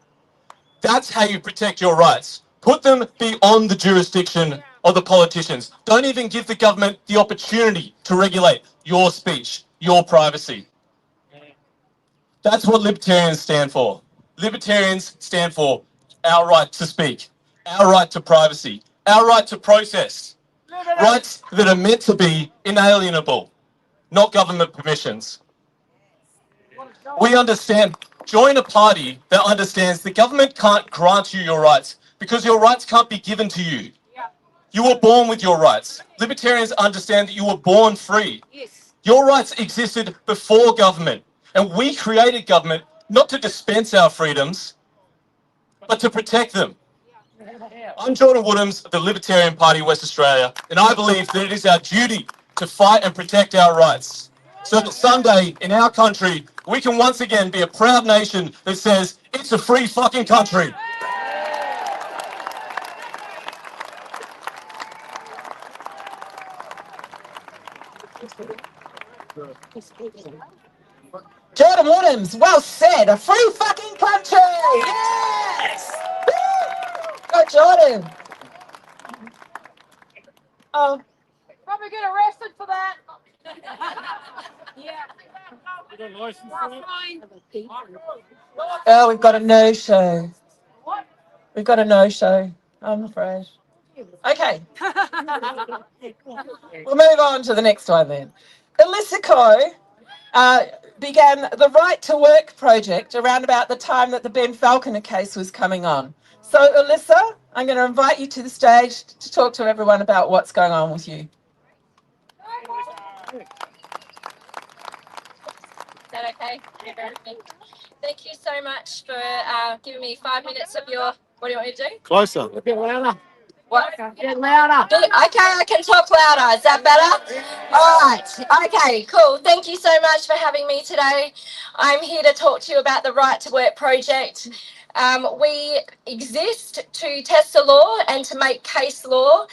S7: That's how you protect your rights. Put them beyond the jurisdiction of the politicians. Don't even give the government the opportunity to regulate your speech, your privacy. That's what libertarians stand for. Libertarians stand for our right to speak, our right to privacy, our right to protest. Rights that are meant to be inalienable, not government permissions. We understand. Join a party that understands the government can't grant you your rights because your rights can't be given to you. You were born with your rights. Libertarians understand that you were born free.
S1: Yes.
S7: Your rights existed before government, and we created government not to dispense our freedoms, but to protect them. I'm Jordan Woodhams of the Libertarian Party West Australia, and I believe that it is our duty to fight and protect our rights, so that someday in our country we can once again be a proud nation that says it's a free fucking country.
S2: Jordan Woodhams, well said. A free fucking country. Yes. Woo! Go Jordan. Oh,
S1: Probably get arrested for that. Yeah.
S2: oh, we've got a no-show. We've got a no-show, I'm afraid. Okay, we'll move on to the next one then. Alyssa Coe began the Right to Work project around about the time that the Ben Falconer case was coming on. So Alyssa, I'm going to invite you to the stage to talk to everyone about what's going on with you.
S8: Is that okay? Thank you so much for giving me 5 minutes of your. What do you want me to do?
S1: Closer. A bit louder.
S8: What?
S1: Get louder.
S8: Okay, I can talk louder. Is that better? All right. Okay, cool. Thank you so much for having me today. I'm here to talk to you about the Right to Work project. We exist to test the law and to make case law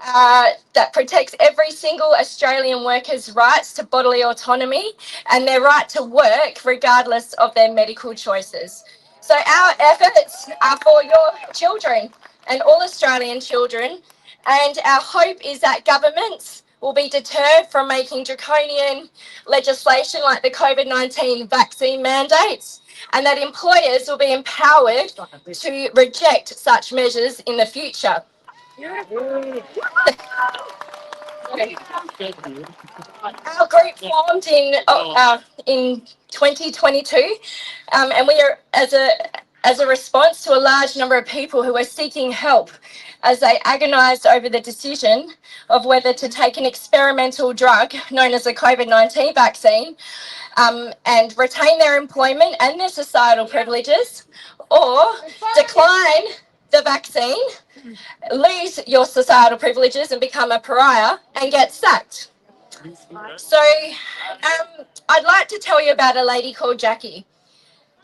S8: that protects every single Australian worker's rights to bodily autonomy and their right to work regardless of their medical choices. So our efforts are for your children and all Australian children, and our hope is that governments will be deterred from making draconian legislation like the COVID-19 vaccine mandates, and that employers will be empowered to reject such measures in the future. Our group formed in 2022, and we are as a response to a large number of people who are seeking help as they agonised over the decision of whether to take an experimental drug known as the COVID-19 vaccine and retain their employment and their societal privileges, or decline the vaccine, lose your societal privileges and become a pariah and get sacked. So I'd like to tell you about a lady called Jackie.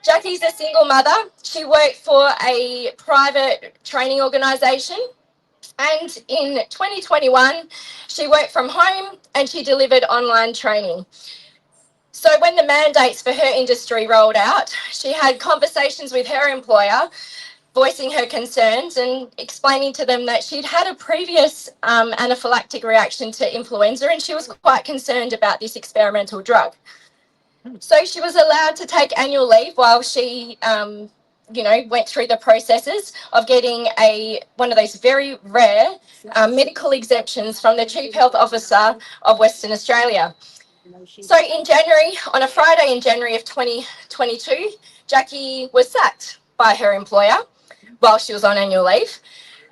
S8: Jackie's a single mother. She worked for a private training organisation, and in 2021 she worked from home and she delivered online training. So when the mandates for her industry rolled out, she had conversations with her employer, voicing her concerns and explaining to them that she'd had a previous anaphylactic reaction to influenza, and she was quite concerned about this experimental drug. So she was allowed to take annual leave while she, went through the processes of getting one of those very rare medical exemptions from the Chief Health Officer of Western Australia. So in January, on a Friday in January of 2022, Jackie was sacked by her employer while she was on annual leave.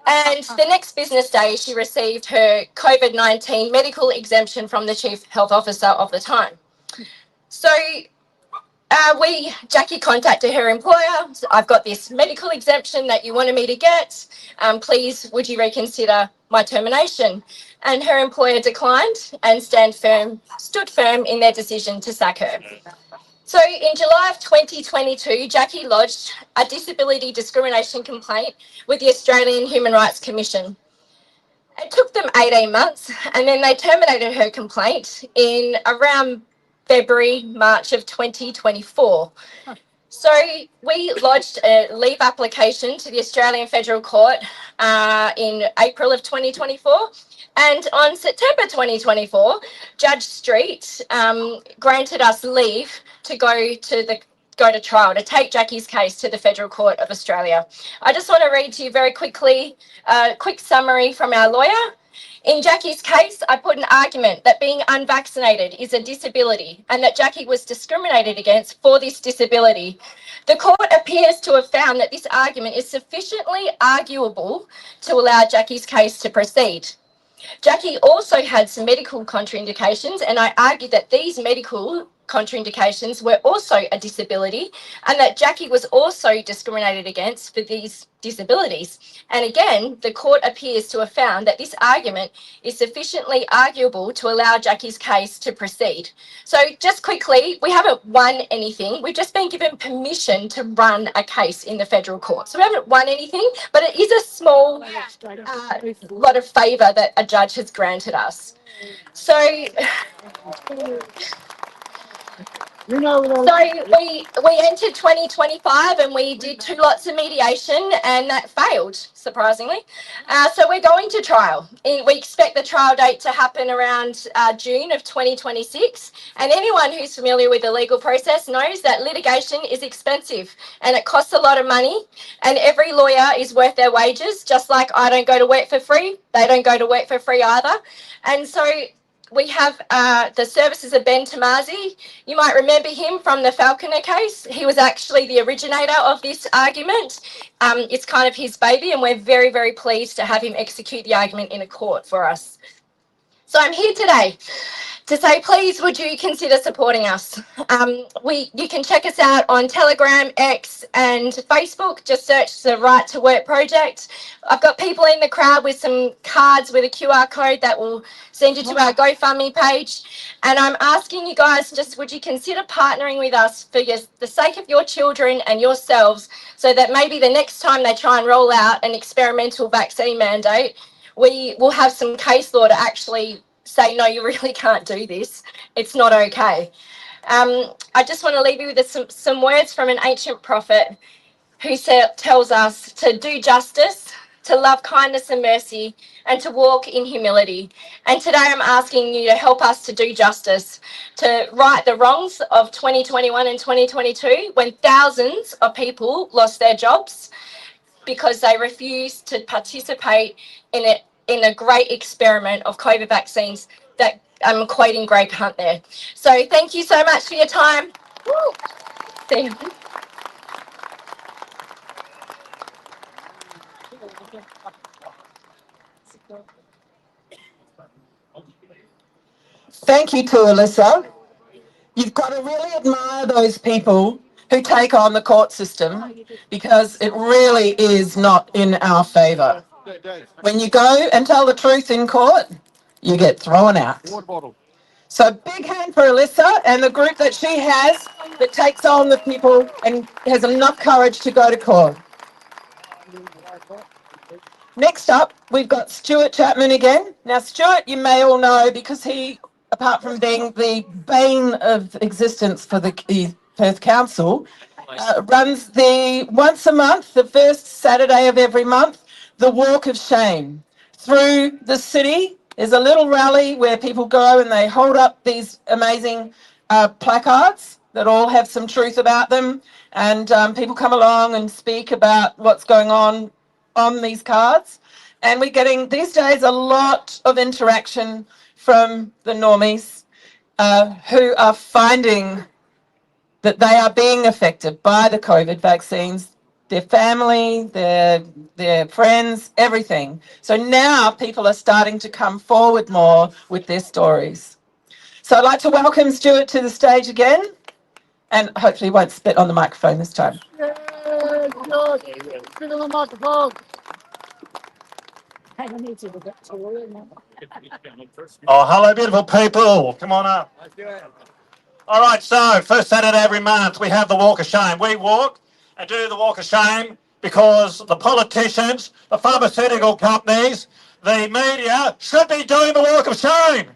S8: And the next business day, she received her COVID-19 medical exemption from the Chief Health Officer of the time. So Jackie contacted her employer. I've got this medical exemption that you wanted me to get. Please, would you reconsider my termination? And her employer declined and stood firm in their decision to sack her. So in July of 2022, Jackie lodged a disability discrimination complaint with the Australian Human Rights Commission. It took them 18 months, and then they terminated her complaint in around February, March of 2024. So we lodged a leave application to the Australian Federal Court in April of 2024. And on September 2024, Judge Street granted us leave to go to trial, to take Jackie's case to the Federal Court of Australia. I just want to read to you very quickly a quick summary from our lawyer. In Jackie's case, I put an argument that being unvaccinated is a disability and that Jackie was discriminated against for this disability. The court appears to have found that this argument is sufficiently arguable to allow Jackie's case to proceed. Jackie also had some medical contraindications, and I argued that these medical contraindications were also a disability and that Jackie was also discriminated against for these disabilities. And again, the court appears to have found that this argument is sufficiently arguable to allow Jackie's case to proceed. So just quickly, we haven't won anything. We've just been given permission to run a case in the federal court. So we haven't won anything, but it is a small lot of favour that a judge has granted us. So we entered 2025 and we did 2 lots of mediation, and that failed, surprisingly. So we're going to trial. We expect the trial date to happen around June of 2026. And anyone who's familiar with the legal process knows that litigation is expensive and it costs a lot of money, and every lawyer is worth their wages. Just like I don't go to work for free, they don't go to work for free either. And so we have the services of Ben Tomasi. You might remember him from the Falconer case. He was actually the originator of this argument. It's kind of his baby, and we're very, very pleased to have him execute the argument in a court for us. So I'm here today to say, please, would you consider supporting us? You can check us out on Telegram, X, and Facebook. Just search the Right to Work Project. I've got people in the crowd with some cards with a QR code that will send you to our GoFundMe page. And I'm asking you guys, just would you consider partnering with us for the sake of your children and yourselves, so that maybe the next time they try and roll out an experimental vaccine mandate, we will have some case law to actually say, no, you really can't do this. It's not okay. I just want to leave you with some words from an ancient prophet who tells us to do justice, to love kindness and mercy, and to walk in humility. And today I'm asking you to help us to do justice, to right the wrongs of 2021 and 2022, when thousands of people lost their jobs because they refused to participate in a great experiment of COVID vaccines that I'm quoting Greg Hunt there. So thank you so much for your time. Woo. See you.
S2: Thank you to Alyssa. You've got to really admire those people who take on the court system, because it really is not in our favour. When you go and tell the truth in court, you get thrown out. So big hand for Alyssa and the group that she has that takes on the people and has enough courage to go to court. Next up, we've got Stuart Chapman again. Now, Stuart, you may all know, because he, apart from being the bane of existence for the Perth Council, runs once a month, the first Saturday of every month, the Walk of Shame. Through the city, there's a little rally where people go and they hold up these amazing placards that all have some truth about them, and people come along and speak about what's going on these cards. And we're getting these days a lot of interaction from the normies. who are finding that they are being affected by the COVID vaccines, their family, their friends, everything. So now people are starting to come forward more with their stories. So I'd like to welcome Stuart to the stage again, and hopefully won't spit on the microphone this time.
S4: Oh, hello, beautiful people. Come on up. All right, so first Saturday every month we have the Walk of Shame. We walk and do the Walk of Shame because the politicians, the pharmaceutical companies, the media should be doing the Walk of Shame.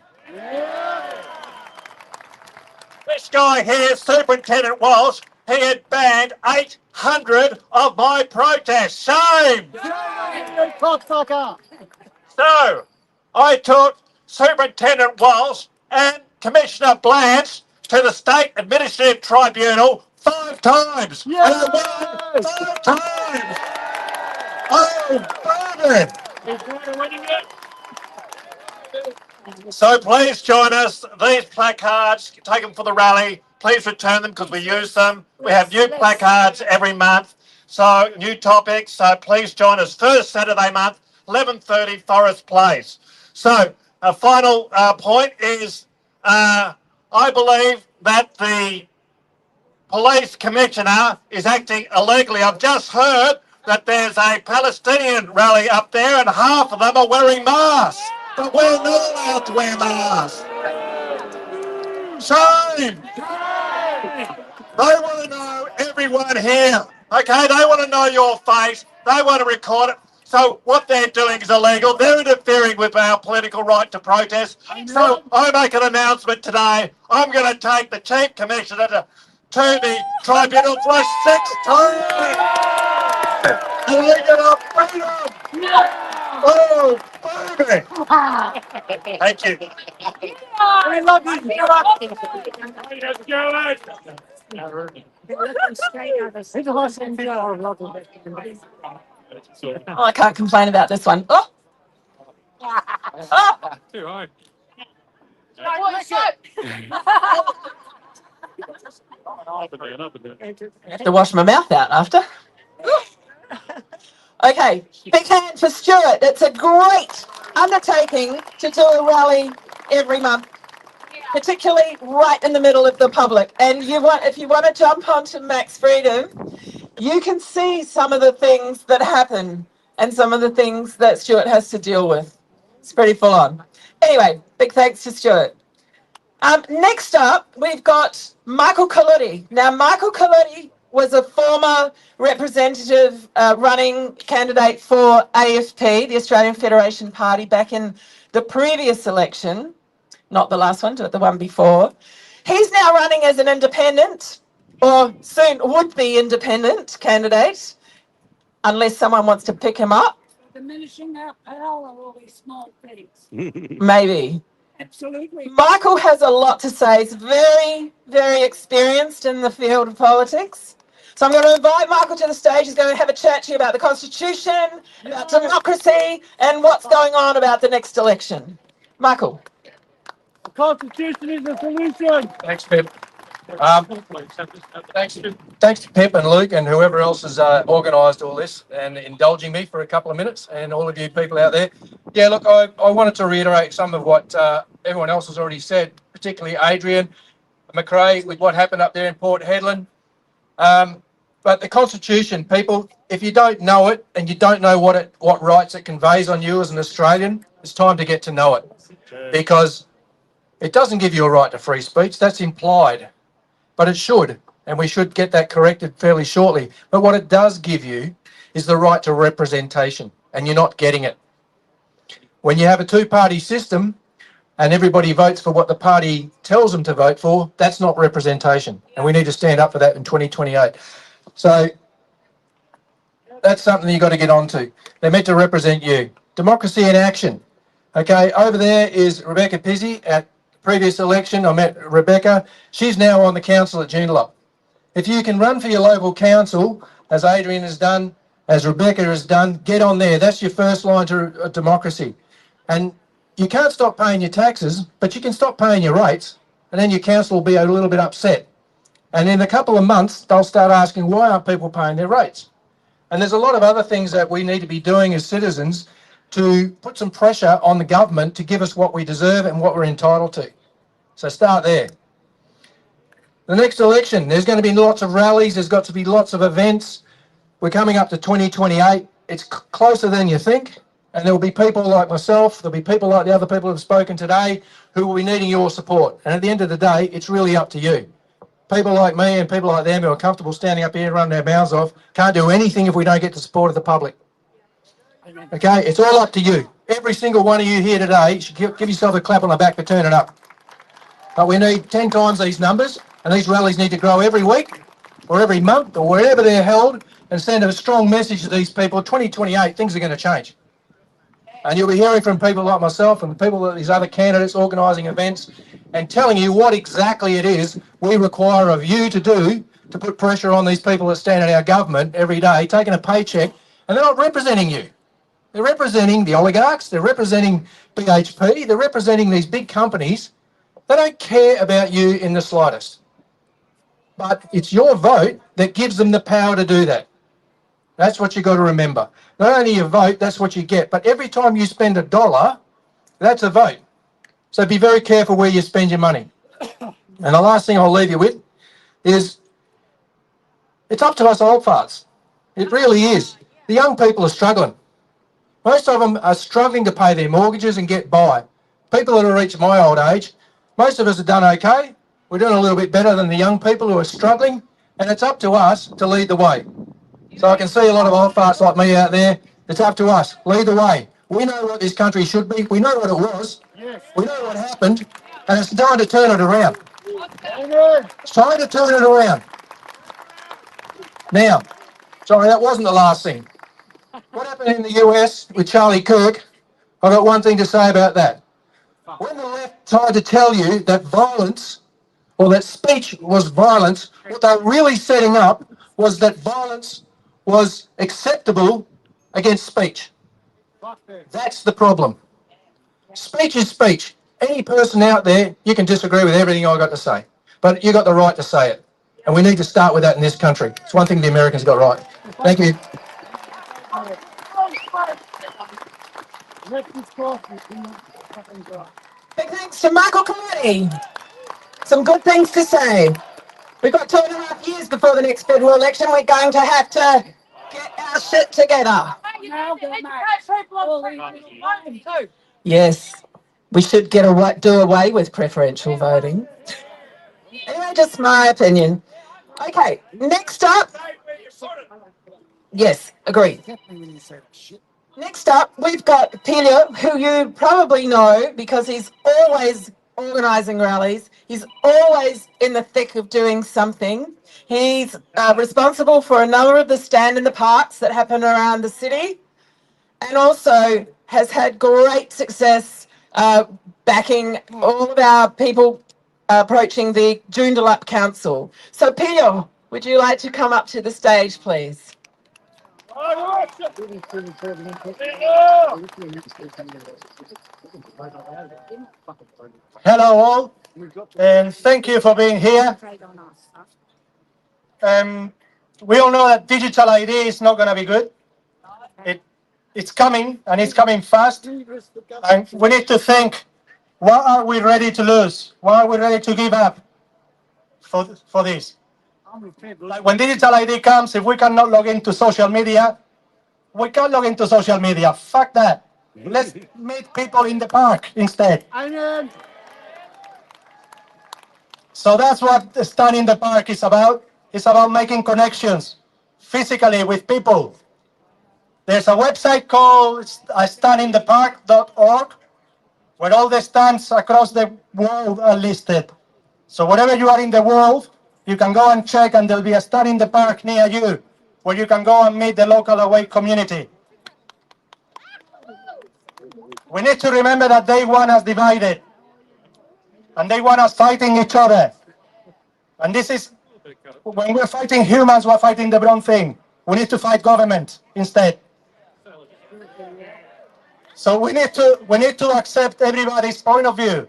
S4: This guy here, Superintendent Walsh, he had banned 800 of my protests. Shame! So, I took Superintendent Walsh and Commissioner Blanche to the State Administrative Tribunal 5 times. And I won 5 times. Oh, brilliant. So please join us. These placards, take them for the rally. Please return them because we use them. We have new placards every month. So new topics. So please join us first Saturday month, 11:30 Forest Place. So a final point is I believe that the police commissioner is acting illegally. I've just heard that there's a Palestinian rally up there and half of them are wearing masks. But we're not allowed to wear masks. Shame! They want to know everyone here. Okay, they want to know your face. They want to record it. So what they're doing is illegal. They're interfering with our political right to protest. So I make an announcement today. I'm going to take the Chief Commissioner to the tribunal for a 6th time. And we're going to freedom. Oh, baby. Thank you. We love
S2: Oh, I can't complain about this one. Oh, oh. I have to wash my mouth out after. Okay, big hand for Stuart. It's a great undertaking to do a rally every month, particularly right in the middle of the public. And if you want to jump onto Max Freedom, you can see some of the things that happen and some of the things that Stuart has to deal with. It's pretty full on. Anyway, big thanks to Stuart. Next up, we've got Michael Kaludi. Now, Michael Kaludi was a former representative running candidate for AFP, the Australian Federation Party, back in the previous election, not the last one, but the one before. He's now running as an independent, or soon would be independent candidate, unless someone wants to pick him up.
S9: Diminishing our power, all these small things.
S2: Maybe.
S9: Absolutely.
S2: Michael has a lot to say. He's very, very experienced in the field of politics. So I'm going to invite Michael to the stage. He's going to have a chat to you about the Constitution, about democracy, and what's going on about the next election. Michael.
S9: The Constitution is the solution.
S10: Thanks, Pip. Thanks to Pip and Luke and whoever else has organised all this and indulging me for a couple of minutes, and all of you people out there. Yeah, look, I wanted to reiterate some of what everyone else has already said, particularly Adrian McRae with what happened up there in Port Headland. But the Constitution, people, if you don't know it and you don't know what rights it conveys on you as an Australian, it's time to get to know it, because it doesn't give you a right to free speech. That's implied. But it should, and we should get that corrected fairly shortly. But what it does give you is the right to representation, and you're not getting it. When you have a two-party system and everybody votes for what the party tells them to vote for, that's not representation, and we need to stand up for that in 2028. So that's something you've got to get onto. They're meant to represent you. Democracy in action. Okay, over there is Rebecca Pizzi. At previous election, I met Rebecca. She's now on the council at Joondalup. If you can run for your local council, as Adrian has done, as Rebecca has done, get on there. That's your first line to democracy. And you can't stop paying your taxes, but you can stop paying your rates. and then your council will be a little bit upset. And in a couple of months, they'll start asking, why aren't people paying their rates? And there's a lot of other things that we need to be doing as citizens to put some pressure on the government to give us what we deserve and what we're entitled to. So start there. The next election, there's going to be lots of rallies, there's got to be lots of events. We're coming up to 2028. It's closer than you think. And there will be people like myself, there'll be people like the other people who have spoken today who will be needing your support. And at the end of the day, it's really up to you. People like me and people like them who are comfortable standing up here and running their mouths off can't do anything if we don't get the support of the public. Okay, it's all up to you. Every single one of you here today should give yourself a clap on the back for turning up. But we need 10 times these numbers, and these rallies need to grow every week or every month or wherever they're held, and send a strong message to these people. 2028, things are going to change. And you'll be hearing from people like myself and people like these other candidates organising events and telling you what exactly it is we require of you to do to put pressure on these people that stand in our government every day, taking a paycheck, and they're not representing you. They're representing the oligarchs, they're representing BHP, they're representing these big companies. They don't care about you in the slightest. But it's your vote that gives them the power to do that. That's what you've got to remember. Not only your vote, that's what you get. But every time you spend $1, that's a vote. So be very careful where you spend your money. And the last thing I'll leave you with is it's up to us old farts. It really is. The young people are struggling. Most of them are struggling to pay their mortgages and get by. People that have reached my old age, most of us have done okay. We're doing a little bit better than the young people who are struggling. And it's up to us to lead the way. So I can see a lot of old farts like me out there. It's up to us. Lead the way. We know what this country should be. We know what it was. We know what happened. And it's time to turn it around. It's time to turn it around. Now, sorry, that wasn't the last thing. What happened in the US with Charlie Kirk, I've got one thing to say about that. When the left tried to tell you that violence or that speech was violence, what they're really setting up was that violence was acceptable against speech. That's the problem. Speech is speech. Any person out there, you can disagree with everything I've got to say, but you've got the right to say it. And we need to start with that in this country. It's one thing the Americans got right. Thank you.
S2: Big thanks to Michael Coletti. Some good things to say. We've got 2.5 years before the next federal election. We're going to have to get our shit together. Yes, we should do away with preferential voting. Anyway, just my opinion. Okay, next up. Yes, agree. Next up, we've got Pelio, who you probably know because he's always organising rallies. He's always in the thick of doing something. He's responsible for a number of the stand in the parks that happen around the city, and also has had great success backing all of our people approaching the Joondalup Council. So Pelio, would you like to come up to the stage, please?
S10: Hello all, and thank you for being here. We all know that digital ID is not going to be good. It's coming, and it's coming fast. And we need to think, what are we ready to lose? What are we ready to give up for this? Like when digital ID comes, if we cannot log into social media, we can't log into social media. Fuck that. Let's meet people in the park instead. So that's what the Stand in the Park is about. It's about making connections physically with people. There's a website called standinthepark.org where all the stands across the world are listed. So wherever you are in the world, you can go and check, and there'll be a stand in the park near you where you can go and meet the local awake community. We need to remember that they want us divided, and they want us fighting each other. And this is, when we're fighting humans, we're fighting the wrong thing. We need to fight government instead. So we need to accept everybody's point of view.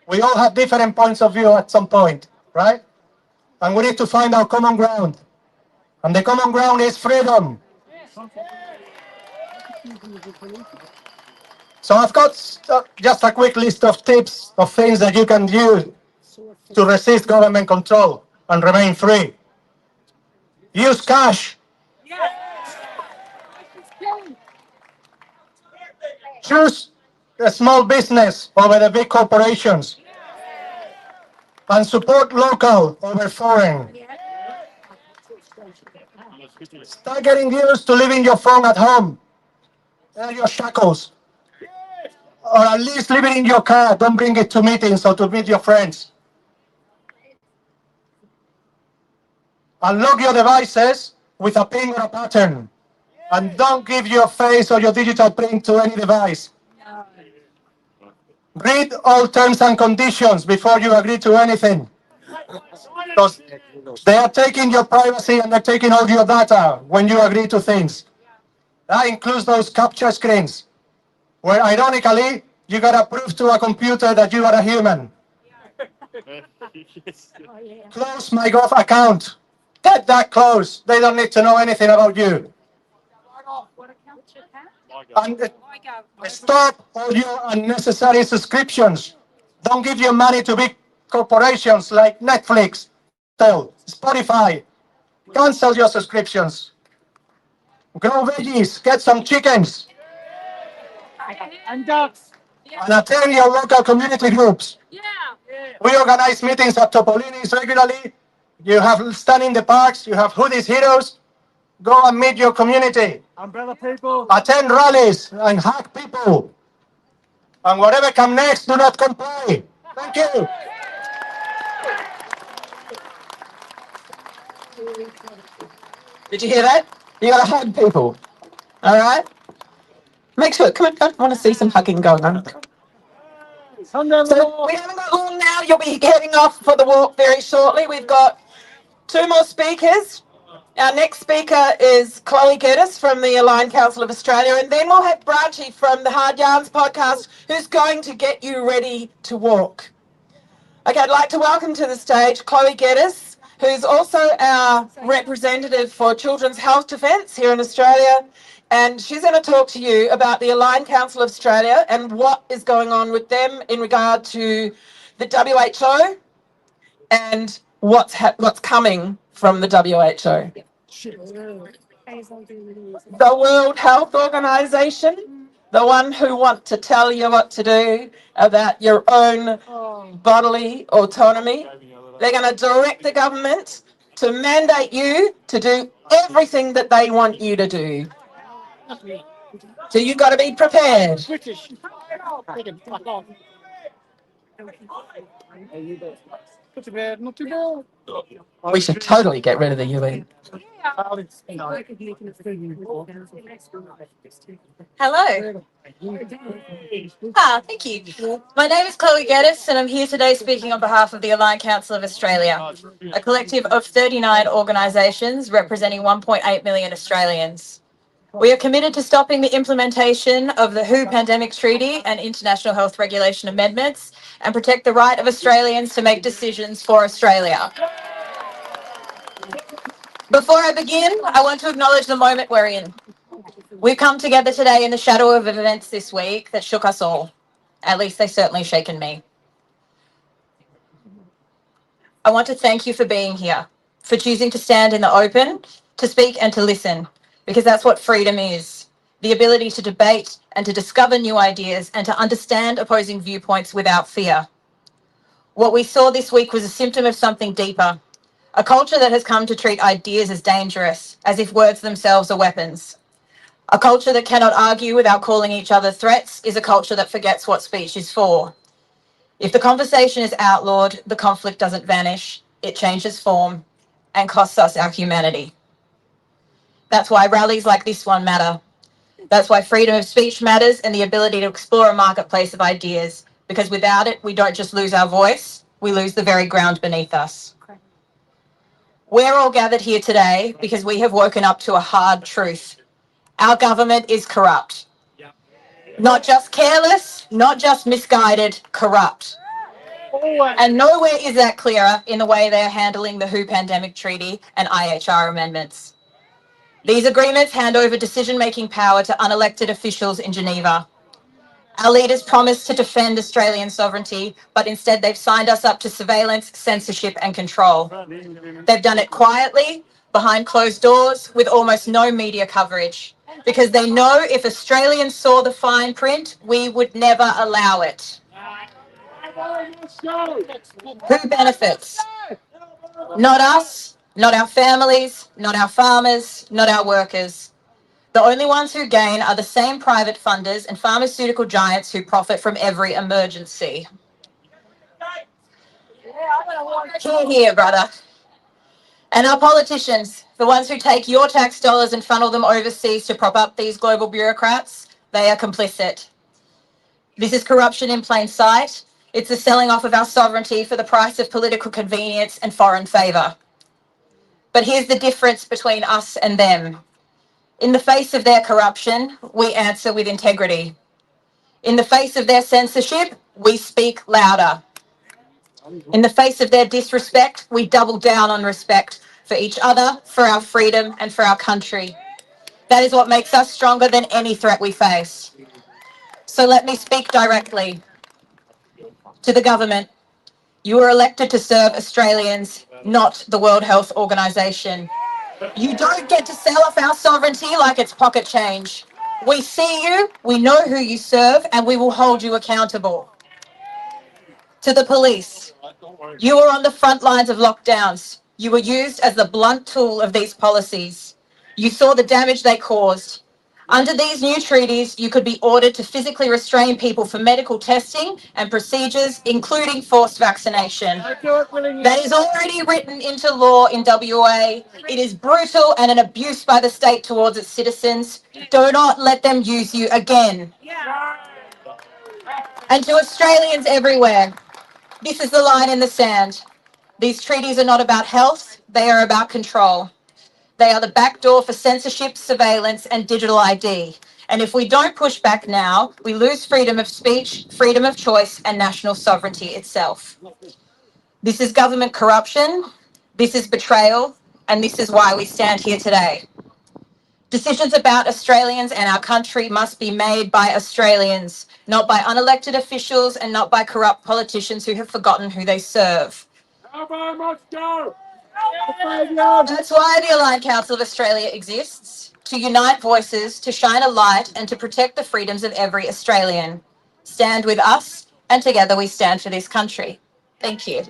S10: We all have different points of view at some point, right? And we need to find our common ground. And the common ground is freedom. So I've got just a quick list of tips of things that you can use to resist government control and remain free. Use cash. Choose a small business over the big corporations. And support local over foreign. Start getting used to leaving your phone at home. Your shackles. Or at least leave it in your car. Don't bring it to meetings or to meet your friends. Unlock your devices with a pin or a pattern. And don't give your face or your digital print to any device. Read all terms and conditions before you agree to anything. Because they are taking your privacy and they're taking all your data when you agree to things. That includes those capture screens, where ironically, you gotta prove to a computer that you are a human. Close my Gov account. Get that close. They don't need to know anything about you. And stop all your unnecessary subscriptions. Don't give your money to big corporations like Netflix, Spotify. Cancel your subscriptions. Grow veggies. Get some chickens.
S9: And ducks.
S10: And attend your local community groups. We organize meetings at Topolini's regularly. You have stand in the parks. You have hoodies heroes. Go and meet your community.
S1: Umbrella people.
S10: Attend rallies and hug people. And whatever comes next, do not comply. Thank you. Did you hear that? You gotta hug people. All right? Make sure, come on, I want to see some hugging going on. So we haven't got long now. You'll be heading off for the walk very shortly. We've got 2 more speakers. Our next speaker is Chloe Geddes from the Aligned Council of Australia, and then we'll have Branchy from the Hard Yarns podcast, who's going to get you ready to walk. Okay, I'd like to welcome to the stage Chloe Geddes, who's also our representative for Children's Health Defence here in Australia, and she's going to talk to you about the Aligned Council of Australia and what is going on with them in regard to the WHO and what's coming from the WHO. The World Health Organization, the one who want to tell you what to do about your own bodily autonomy. They're going to direct the government to mandate you to do everything that they want you to do. So you've got to be prepared. We should totally get rid of the UN.
S11: Hello. Thank you. My name is Chloe Geddes, and I'm here today speaking on behalf of the Aligned Council of Australia, a collective of 39 organisations representing 1.8 million Australians. We are committed to stopping the implementation of the WHO Pandemic Treaty and International Health Regulation amendments and protect the right of Australians to make decisions for Australia. Before I begin, I want to acknowledge the moment we're in. We've come together today in the shadow of events this week that shook us all. At least they certainly shaken me. I want to thank you for being here, for choosing to stand in the open, to speak and to listen, because that's what freedom is. The ability to debate and to discover new ideas and to understand opposing viewpoints without fear. What we saw this week was a symptom of something deeper, a culture that has come to treat ideas as dangerous, as if words themselves are weapons. A culture that cannot argue without calling each other threats is a culture that forgets what speech is for. If the conversation is outlawed, the conflict doesn't vanish, it changes form and costs us our humanity. That's why rallies like this one matter. That's why freedom of speech matters and the ability to explore a marketplace of ideas, because without it, we don't just lose our voice, we lose the very ground beneath us. We're all gathered here today because we have woken up to a hard truth. Our government is corrupt. Not just careless, not just misguided, corrupt. And nowhere is that clearer in the way they're handling the WHO Pandemic Treaty and IHR amendments. These agreements hand over decision-making power to unelected officials in Geneva. Our leaders promised to defend Australian sovereignty, but instead they've signed us up to surveillance, censorship and control. They've done it quietly, behind closed doors, with almost no media coverage, because they know if Australians saw the fine print, we would never allow it. Who benefits? Not us, not our families, not our farmers, not our workers. The only ones who gain are the same private funders and pharmaceutical giants who profit from every emergency. Hear, hear, brother. And our politicians, the ones who take your tax dollars and funnel them overseas to prop up these global bureaucrats, they are complicit. This is corruption in plain sight. It's the selling off of our sovereignty for the price of political convenience and foreign favour. But here's the difference between us and them. In the face of their corruption, we answer with integrity. In the face of their censorship, we speak louder. In the face of their disrespect, we double down on respect for each other, for our freedom, and for our country. That is what makes us stronger than any threat we face. So let me speak directly to the government. You were elected to serve Australians, not the World Health Organization. You don't get to sell off our sovereignty like it's pocket change. We see you, we know who you serve, and we will hold you accountable. To the police, you were on the front lines of lockdowns. You were used as the blunt tool of these policies. You saw the damage they caused. Under these new treaties, you could be ordered to physically restrain people for medical testing and procedures, including forced vaccination. That is already written into law in WA. It is brutal and an abuse by the state towards its citizens. Do not let them use you again. And to Australians everywhere, this is the line in the sand. These treaties are not about health, they are about control. They are the back door for censorship, surveillance, and digital ID. And if we don't push back now, we lose freedom of speech, freedom of choice, and national sovereignty itself. This is government corruption, this is betrayal, and this is why we stand here today. Decisions about Australians and our country must be made by Australians, not by unelected officials and not by corrupt politicians who have forgotten who they serve. That's why the Aligned Council of Australia exists, to unite voices, to shine a light, and to protect the freedoms of every Australian. Stand with us, and together we stand for this country. Thank you.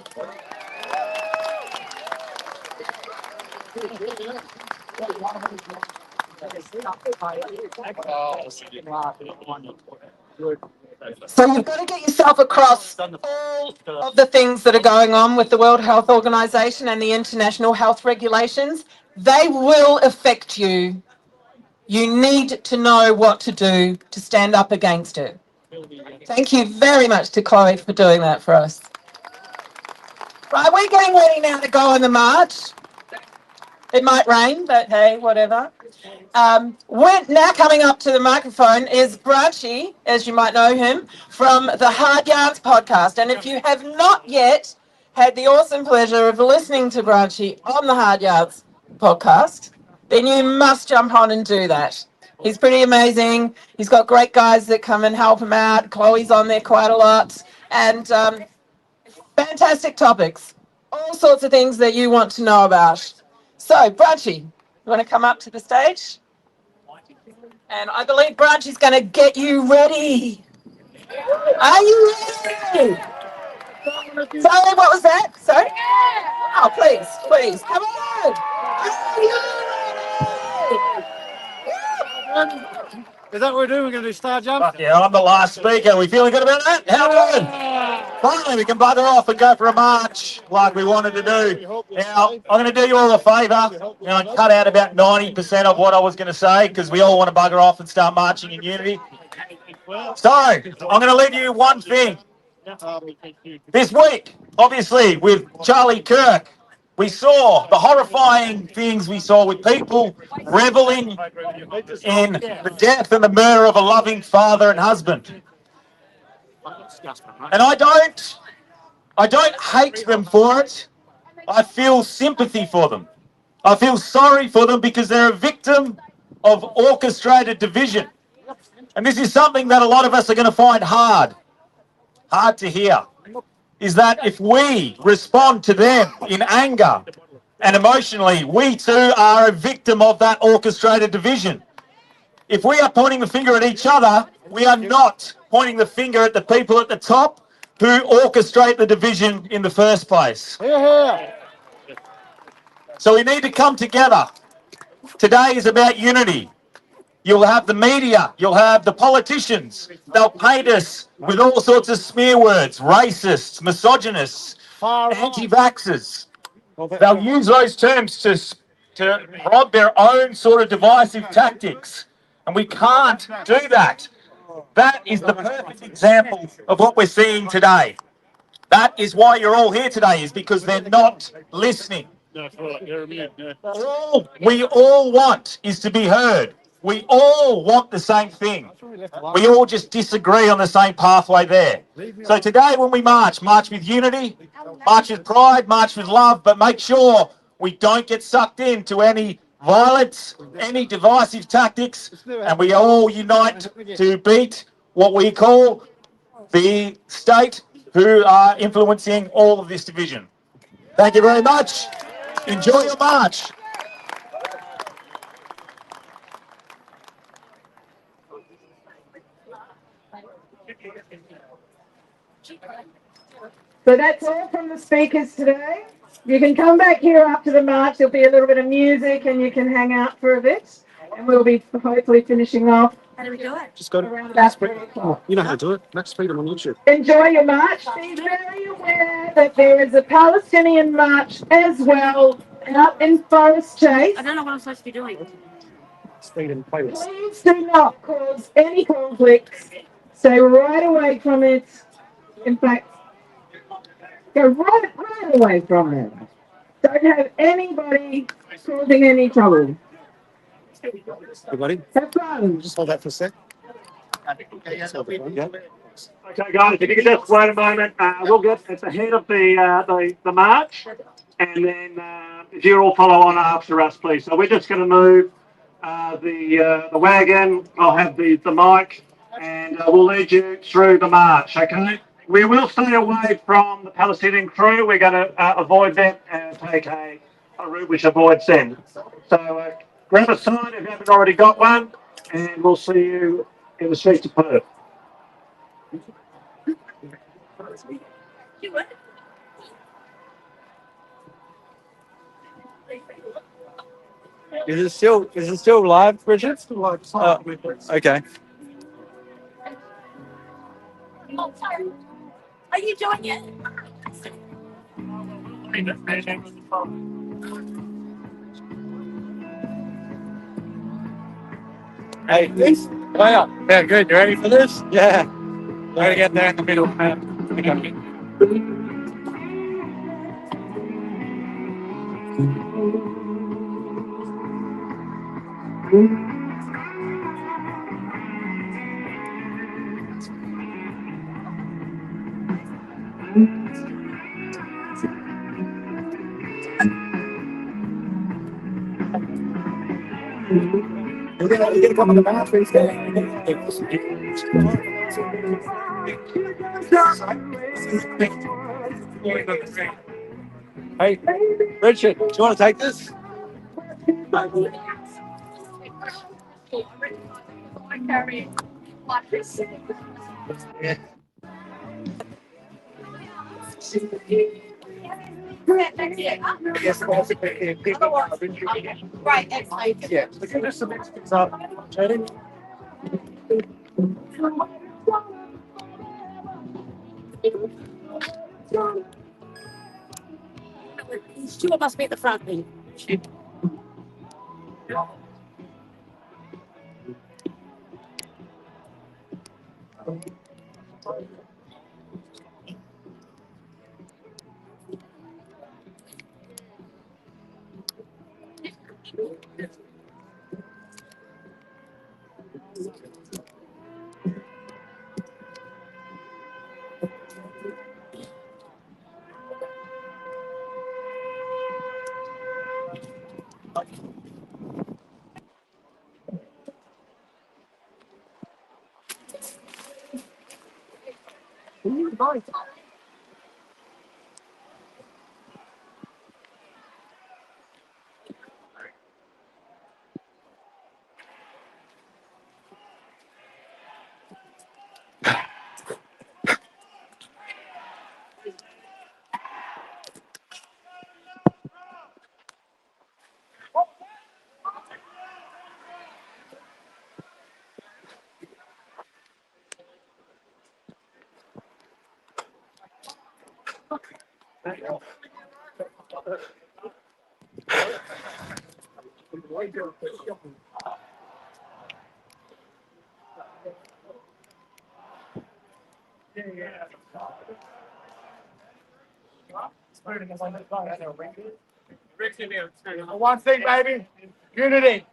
S11: So you've got to get yourself across all of the things that are going on with the World Health Organization and the international health regulations. They will affect you. You need to know what to do to stand up against it. Thank you very much to Chloe for doing that for us. Right, we're getting ready now to go on the march. It might rain, but hey, whatever. We're now coming up to the microphone is Branchy, as you might know him, from the Hard Yards podcast. And if you have not yet had the awesome pleasure of listening to Branchy on the Hard Yards podcast, then you must jump on and do that. He's pretty amazing. He's got great guys that come and help him out. Chloe's on there quite a lot. And fantastic topics. All sorts of things that you want to know about. So, Branchy, you want to come up to the stage? And I believe Branchy's going to get you ready. Are you ready? Sorry, what was that? Sorry? Oh, please, please, come on. Are you ready?
S1: Is that what we're doing? We're going to do star jump?
S4: Yeah, I'm the last speaker. Are we feeling good about that? How good? Finally, we can bugger off and go for a march like we wanted to do. Now, I'm going to do you all a favour. Now, I cut out about 90% of what I was going to say because we all want to bugger off and start marching in unity. So, I'm going to leave you one thing. This week, obviously, with Charlie Kirk, we saw the horrifying things we saw with people reveling in the death and the murder of a loving father and husband. And I don't
S5: I don't hate them for it. I feel sympathy for them. I feel sorry for them because they're a victim of orchestrated division. And this is something that a lot of us are going to find hard to hear, is that if we respond to them in anger and emotionally, we too are a victim of that orchestrated division. If we are pointing the finger at each other, we are not pointing the finger at the people at the top who orchestrate the division in the first place. So we need to come together. Today is about unity. You'll have the media, you'll have the politicians. They'll paint us with all sorts of smear words, racists, misogynists, anti-vaxxers. They'll use those terms to prod their own sort of divisive tactics. And we can't do that. That is the perfect example of what we're seeing today. That is why you're all here today, is because they're not listening. All we all want is to be heard. We all want the same thing. We all just disagree on the same pathway there. So today when we march with unity, march with pride, march with love, but make sure we don't get sucked into any violence, any divisive tactics, and we all unite to beat what we call the state who are influencing all of this division. Thank you very much. Enjoy your march.
S2: So that's all from the speakers today. You can come back here after the march. There'll be a little bit of music and you can hang out for a bit. And we'll be hopefully finishing off. How do we do it? Just go to around about 3 o'clock.
S10: You know how to do it. Max Freedom on YouTube.
S2: Enjoy your march. Be very aware that there is a Palestinian march as well out in Forest Chase.
S9: I don't know what I'm supposed to be doing.
S2: Please do not cause any conflicts. Stay right away from it. In fact, go right away from it. Don't have anybody causing any trouble.
S10: Everybody,
S2: Have fun.
S10: just hold that for a sec.
S1: Okay, guys, if you could just wait a moment, we'll get at the head of the march, and then if you all follow on after us, please. So we're just going to move the wagon. I'll have the mic, and we'll lead you through the march. Okay. We will stay away from the Palestinian crew. We're going to avoid them and take a route which avoids them. So grab a sign if you haven't already got one, and we'll see you in the streets of Perth.
S12: Is it still live, Richard? Okay.
S9: Are you doing it?
S12: Hey, this? Wow. Yeah, good. You ready for this? Yeah. Gotta get there in the middle, man. Okay. We're gonna come on the batteries there. Hey, Richard, do you want to take this? Yeah.
S9: Right, excellent.
S12: Yeah, so can just mix things up, Jenny?
S9: These two must be at the front then.
S12: One thing, baby. Unity.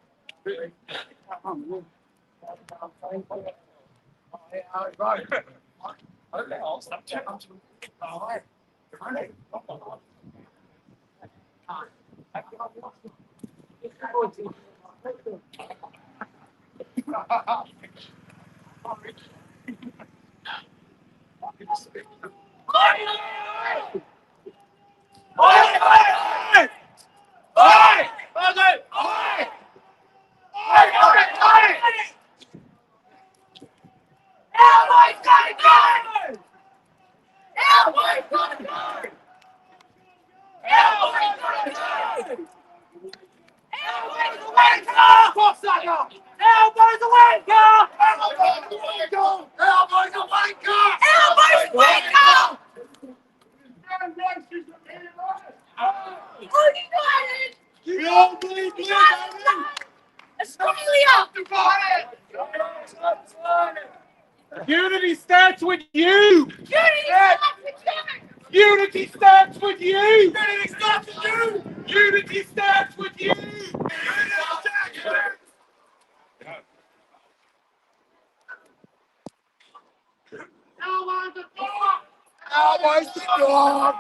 S12: Unity starts with you. Unity starts with you. Unity starts with you. Unity starts with you. Elbows the dog.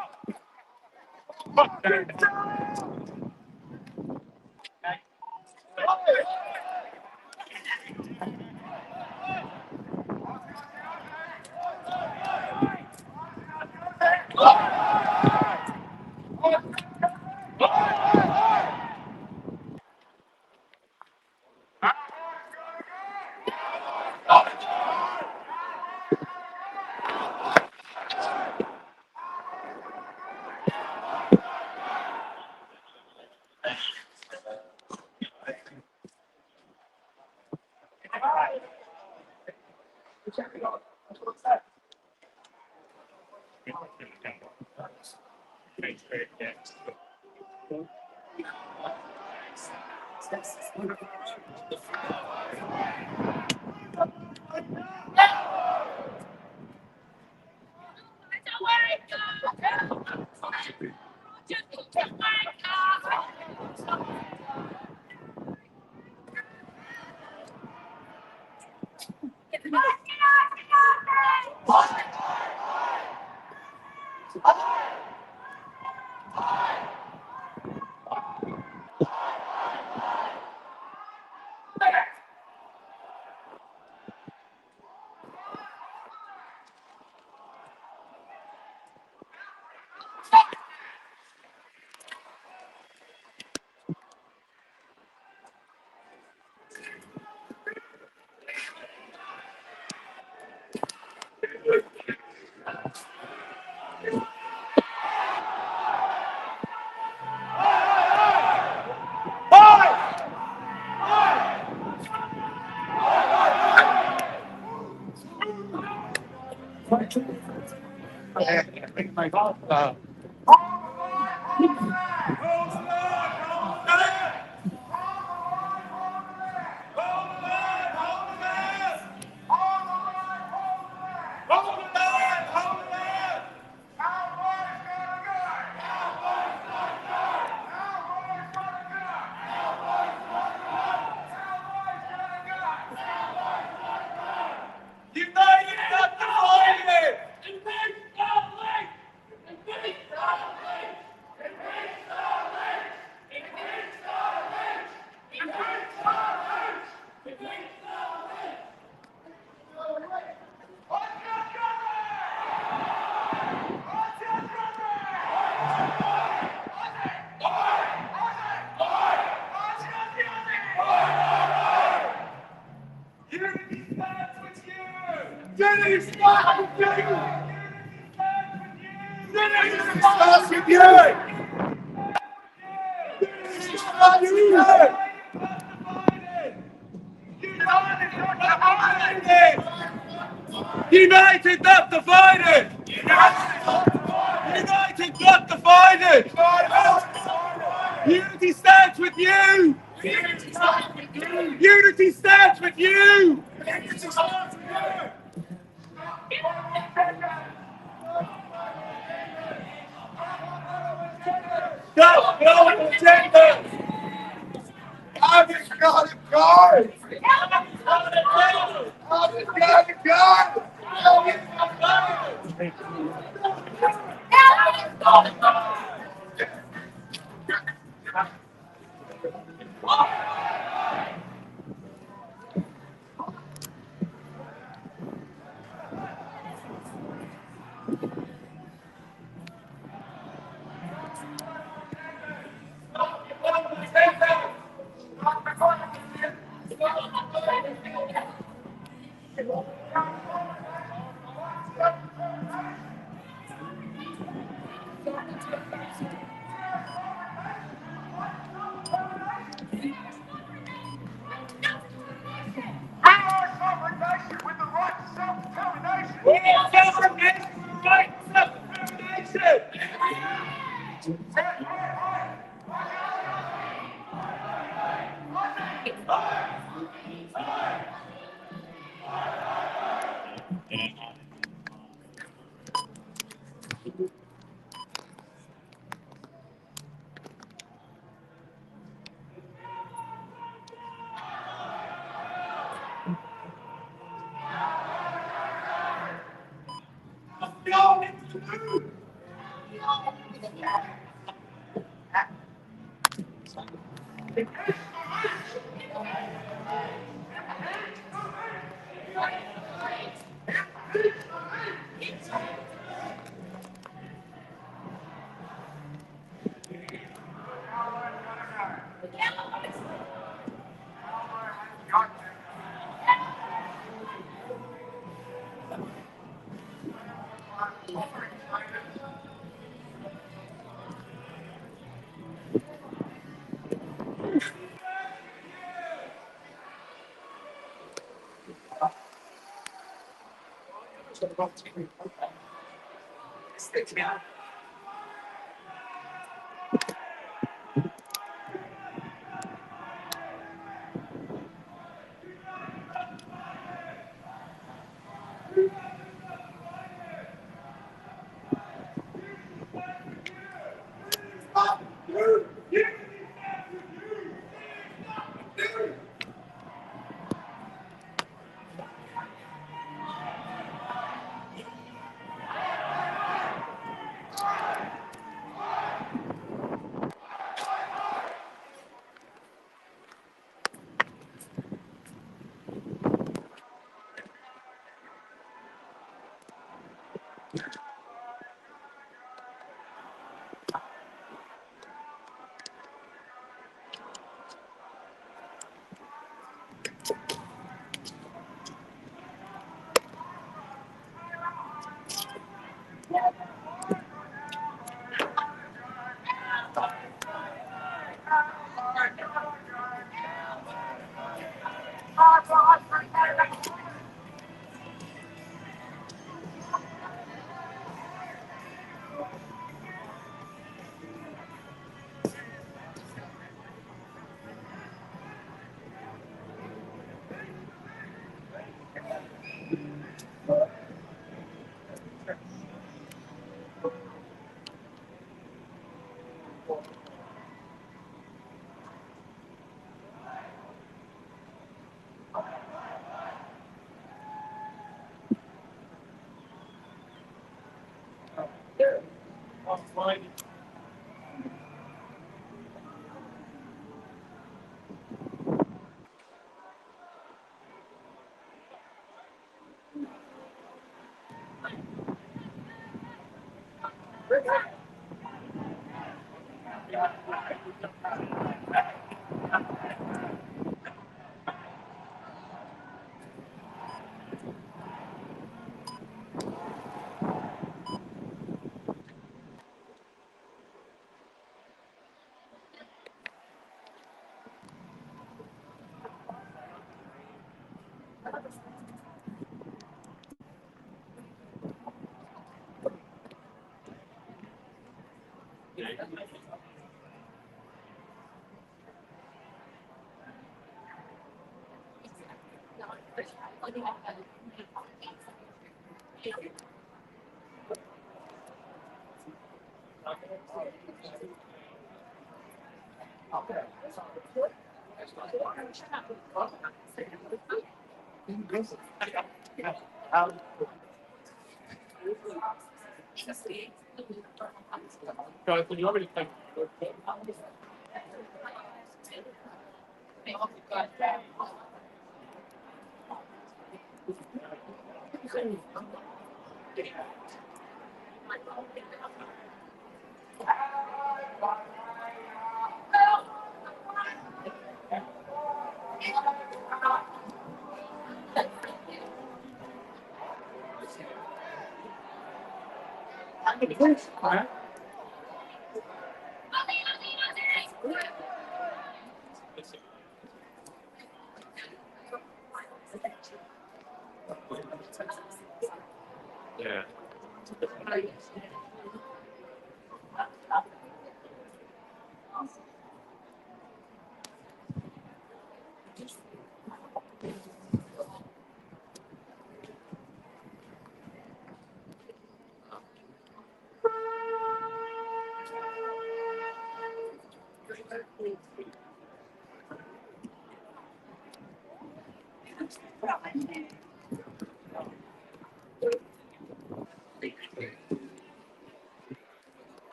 S1: Unity starts with you. Unity starts with you. Unity starts with you. United, not divided. United, not divided. Unity starts with you. Unity starts with you. Unity starts with you. Unity starts with you. Stop blowing agendas. I've just got a card. I've got a card. With the right to self-determination. We are self-determination with the right to self-determination.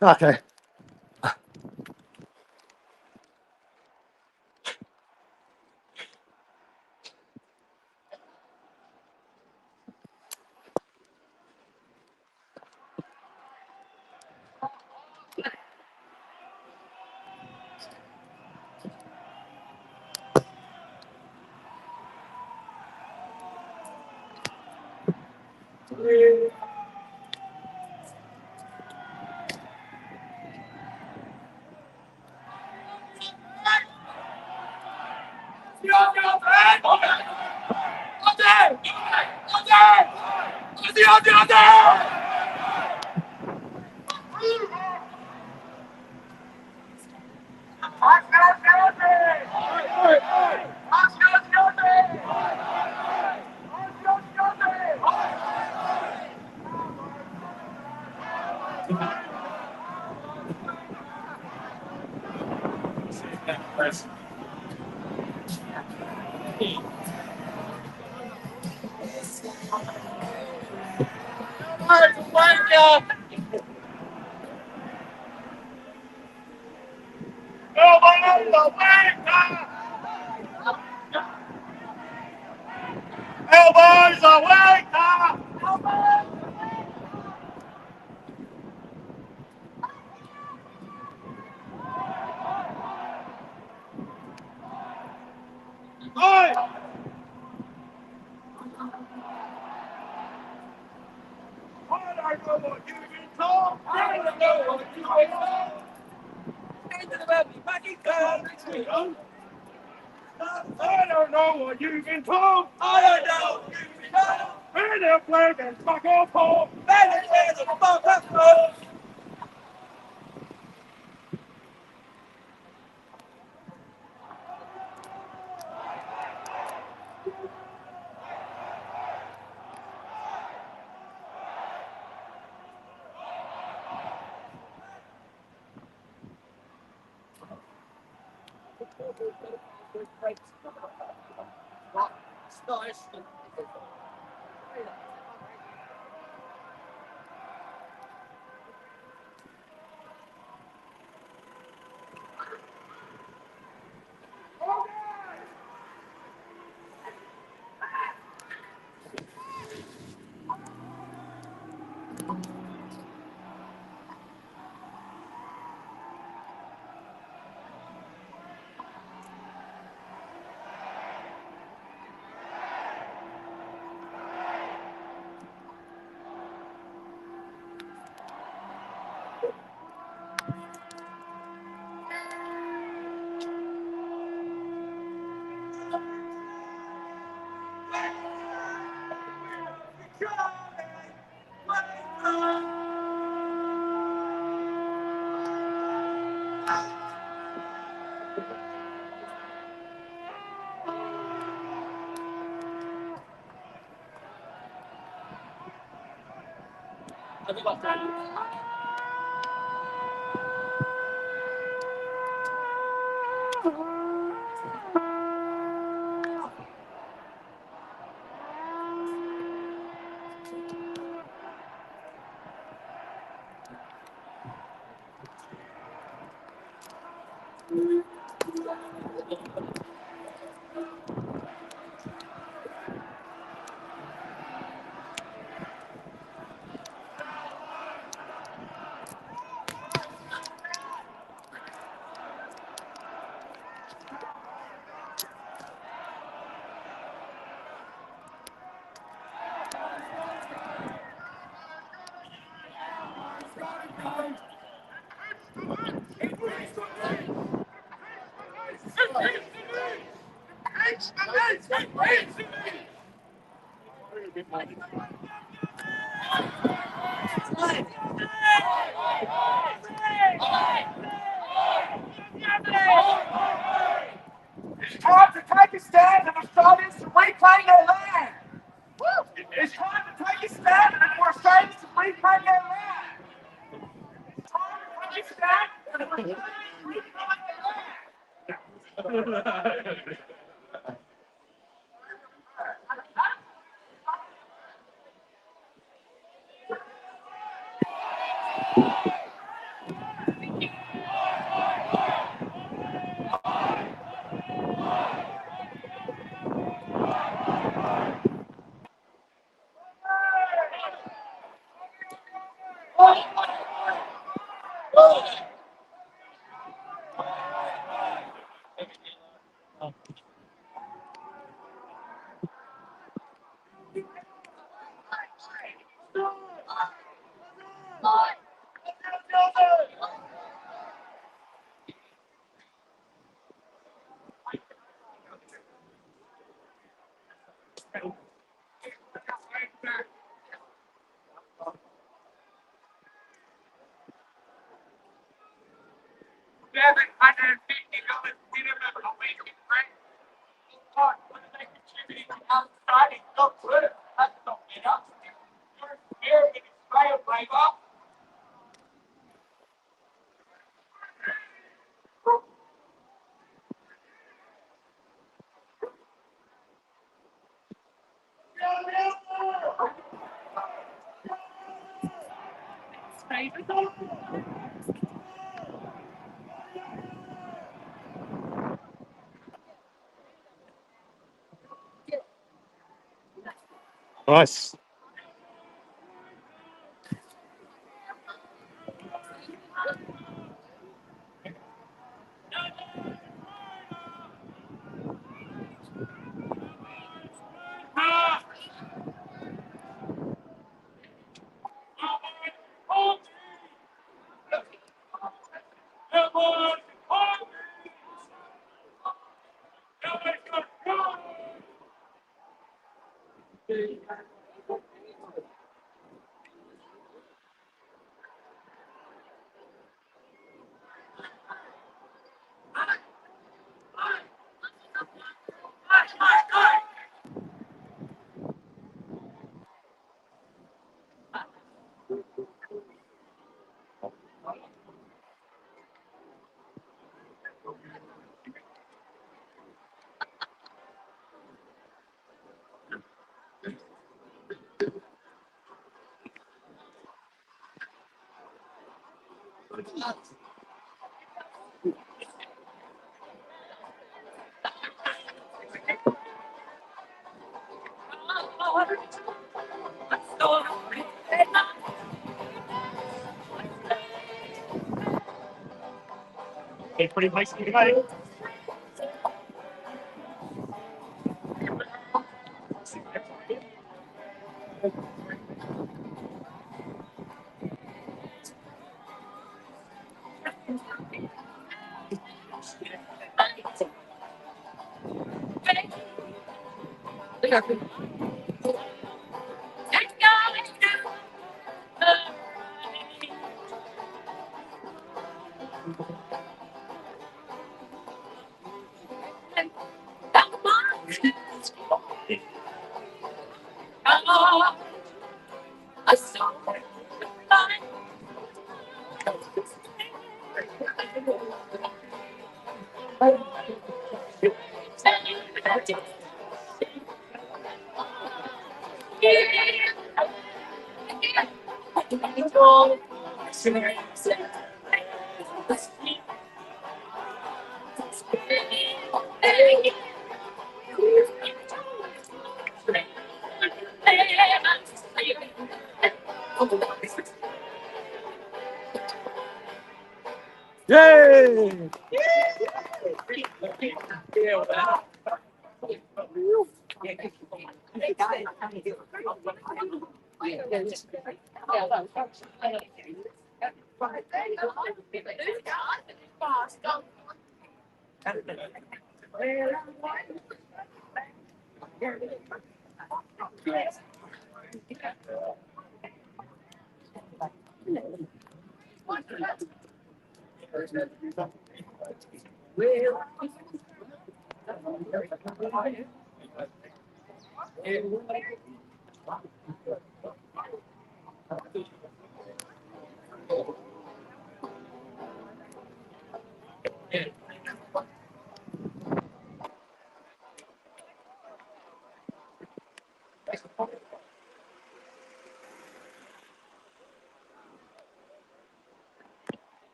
S12: Okay. Elbows away! I don't know what you've been told. I don't know what you've been told. Man, they're playing and fuck off home. Man, they're playing and fuck off home. It's time to take a stand and Australians to reclaim their land. It's time to take a stand and for Australians to reclaim their land. It's time to take a stand and for Australians to reclaim their land. $750 minimum a week in rent. What are they contributing outside? It's not good. That's not better. You're American slave labor.
S1: Nice. It's pretty nice to go. Yay!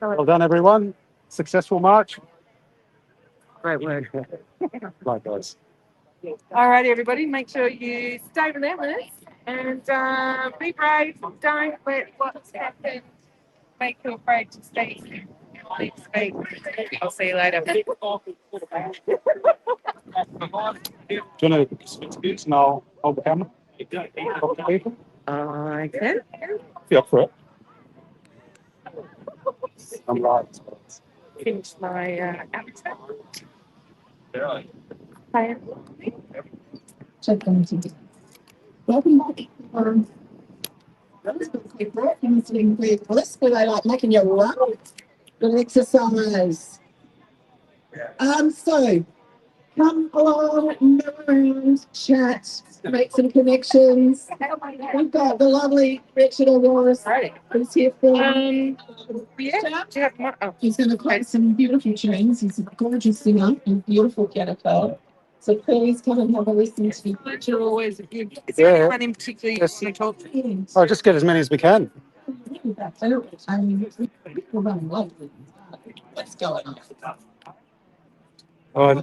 S1: Well done, everyone. Successful march. Great work. Likewise.
S3: All right, everybody, make sure you stay relentless and be brave. Don't let what's happened make you afraid to speak. Speak. I'll see you later.
S1: Do you want to switch bits and I'll hold the camera? Talk to people?
S3: I can.
S1: Be up for it. I'm right.
S3: finish my outro.
S2: Welcome back. That was a quick break. You must have been pretty bliss. Were they like making you run? Good exercise. So come along, know around, chat, make some connections. We've got the lovely Richard O'Rourke who's here for
S3: Yeah. Do you have my? Oh.
S2: He's going to play some beautiful tunes. He's a gorgeous singer and beautiful piano. So please come and have a listen to
S3: You're always good. Is
S1: Yeah.
S3: there anyone in particular you want to talk to?
S1: Oh, just get as many as we can.
S2: I mean, we're running late. What's going on?
S1: Oh,
S2: Have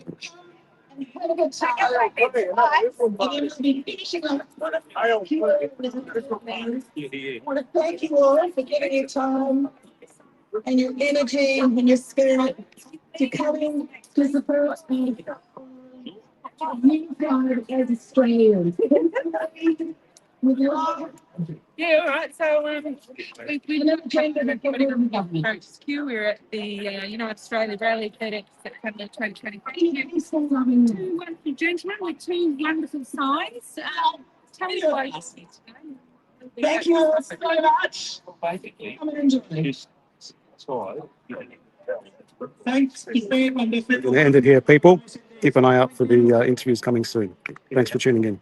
S2: a good time. And then we'll be finishing up. I want to thank you all for giving your time and your energy and your spirit to coming to support me. Unified as Australians. With love.
S3: Yeah, all right. So we
S2: And government.
S3: We're at the United Australia Rally 30th September 2023.
S2: Peace and loving.
S3: Two wonderful gentlemen with two wonderful signs. Tell me why you see today.
S2: Thank you so much. Come and enjoy. Thanks for being wonderful.
S1: we're going to end it here, people. Keep an eye out for the interviews coming soon. Thanks for tuning in.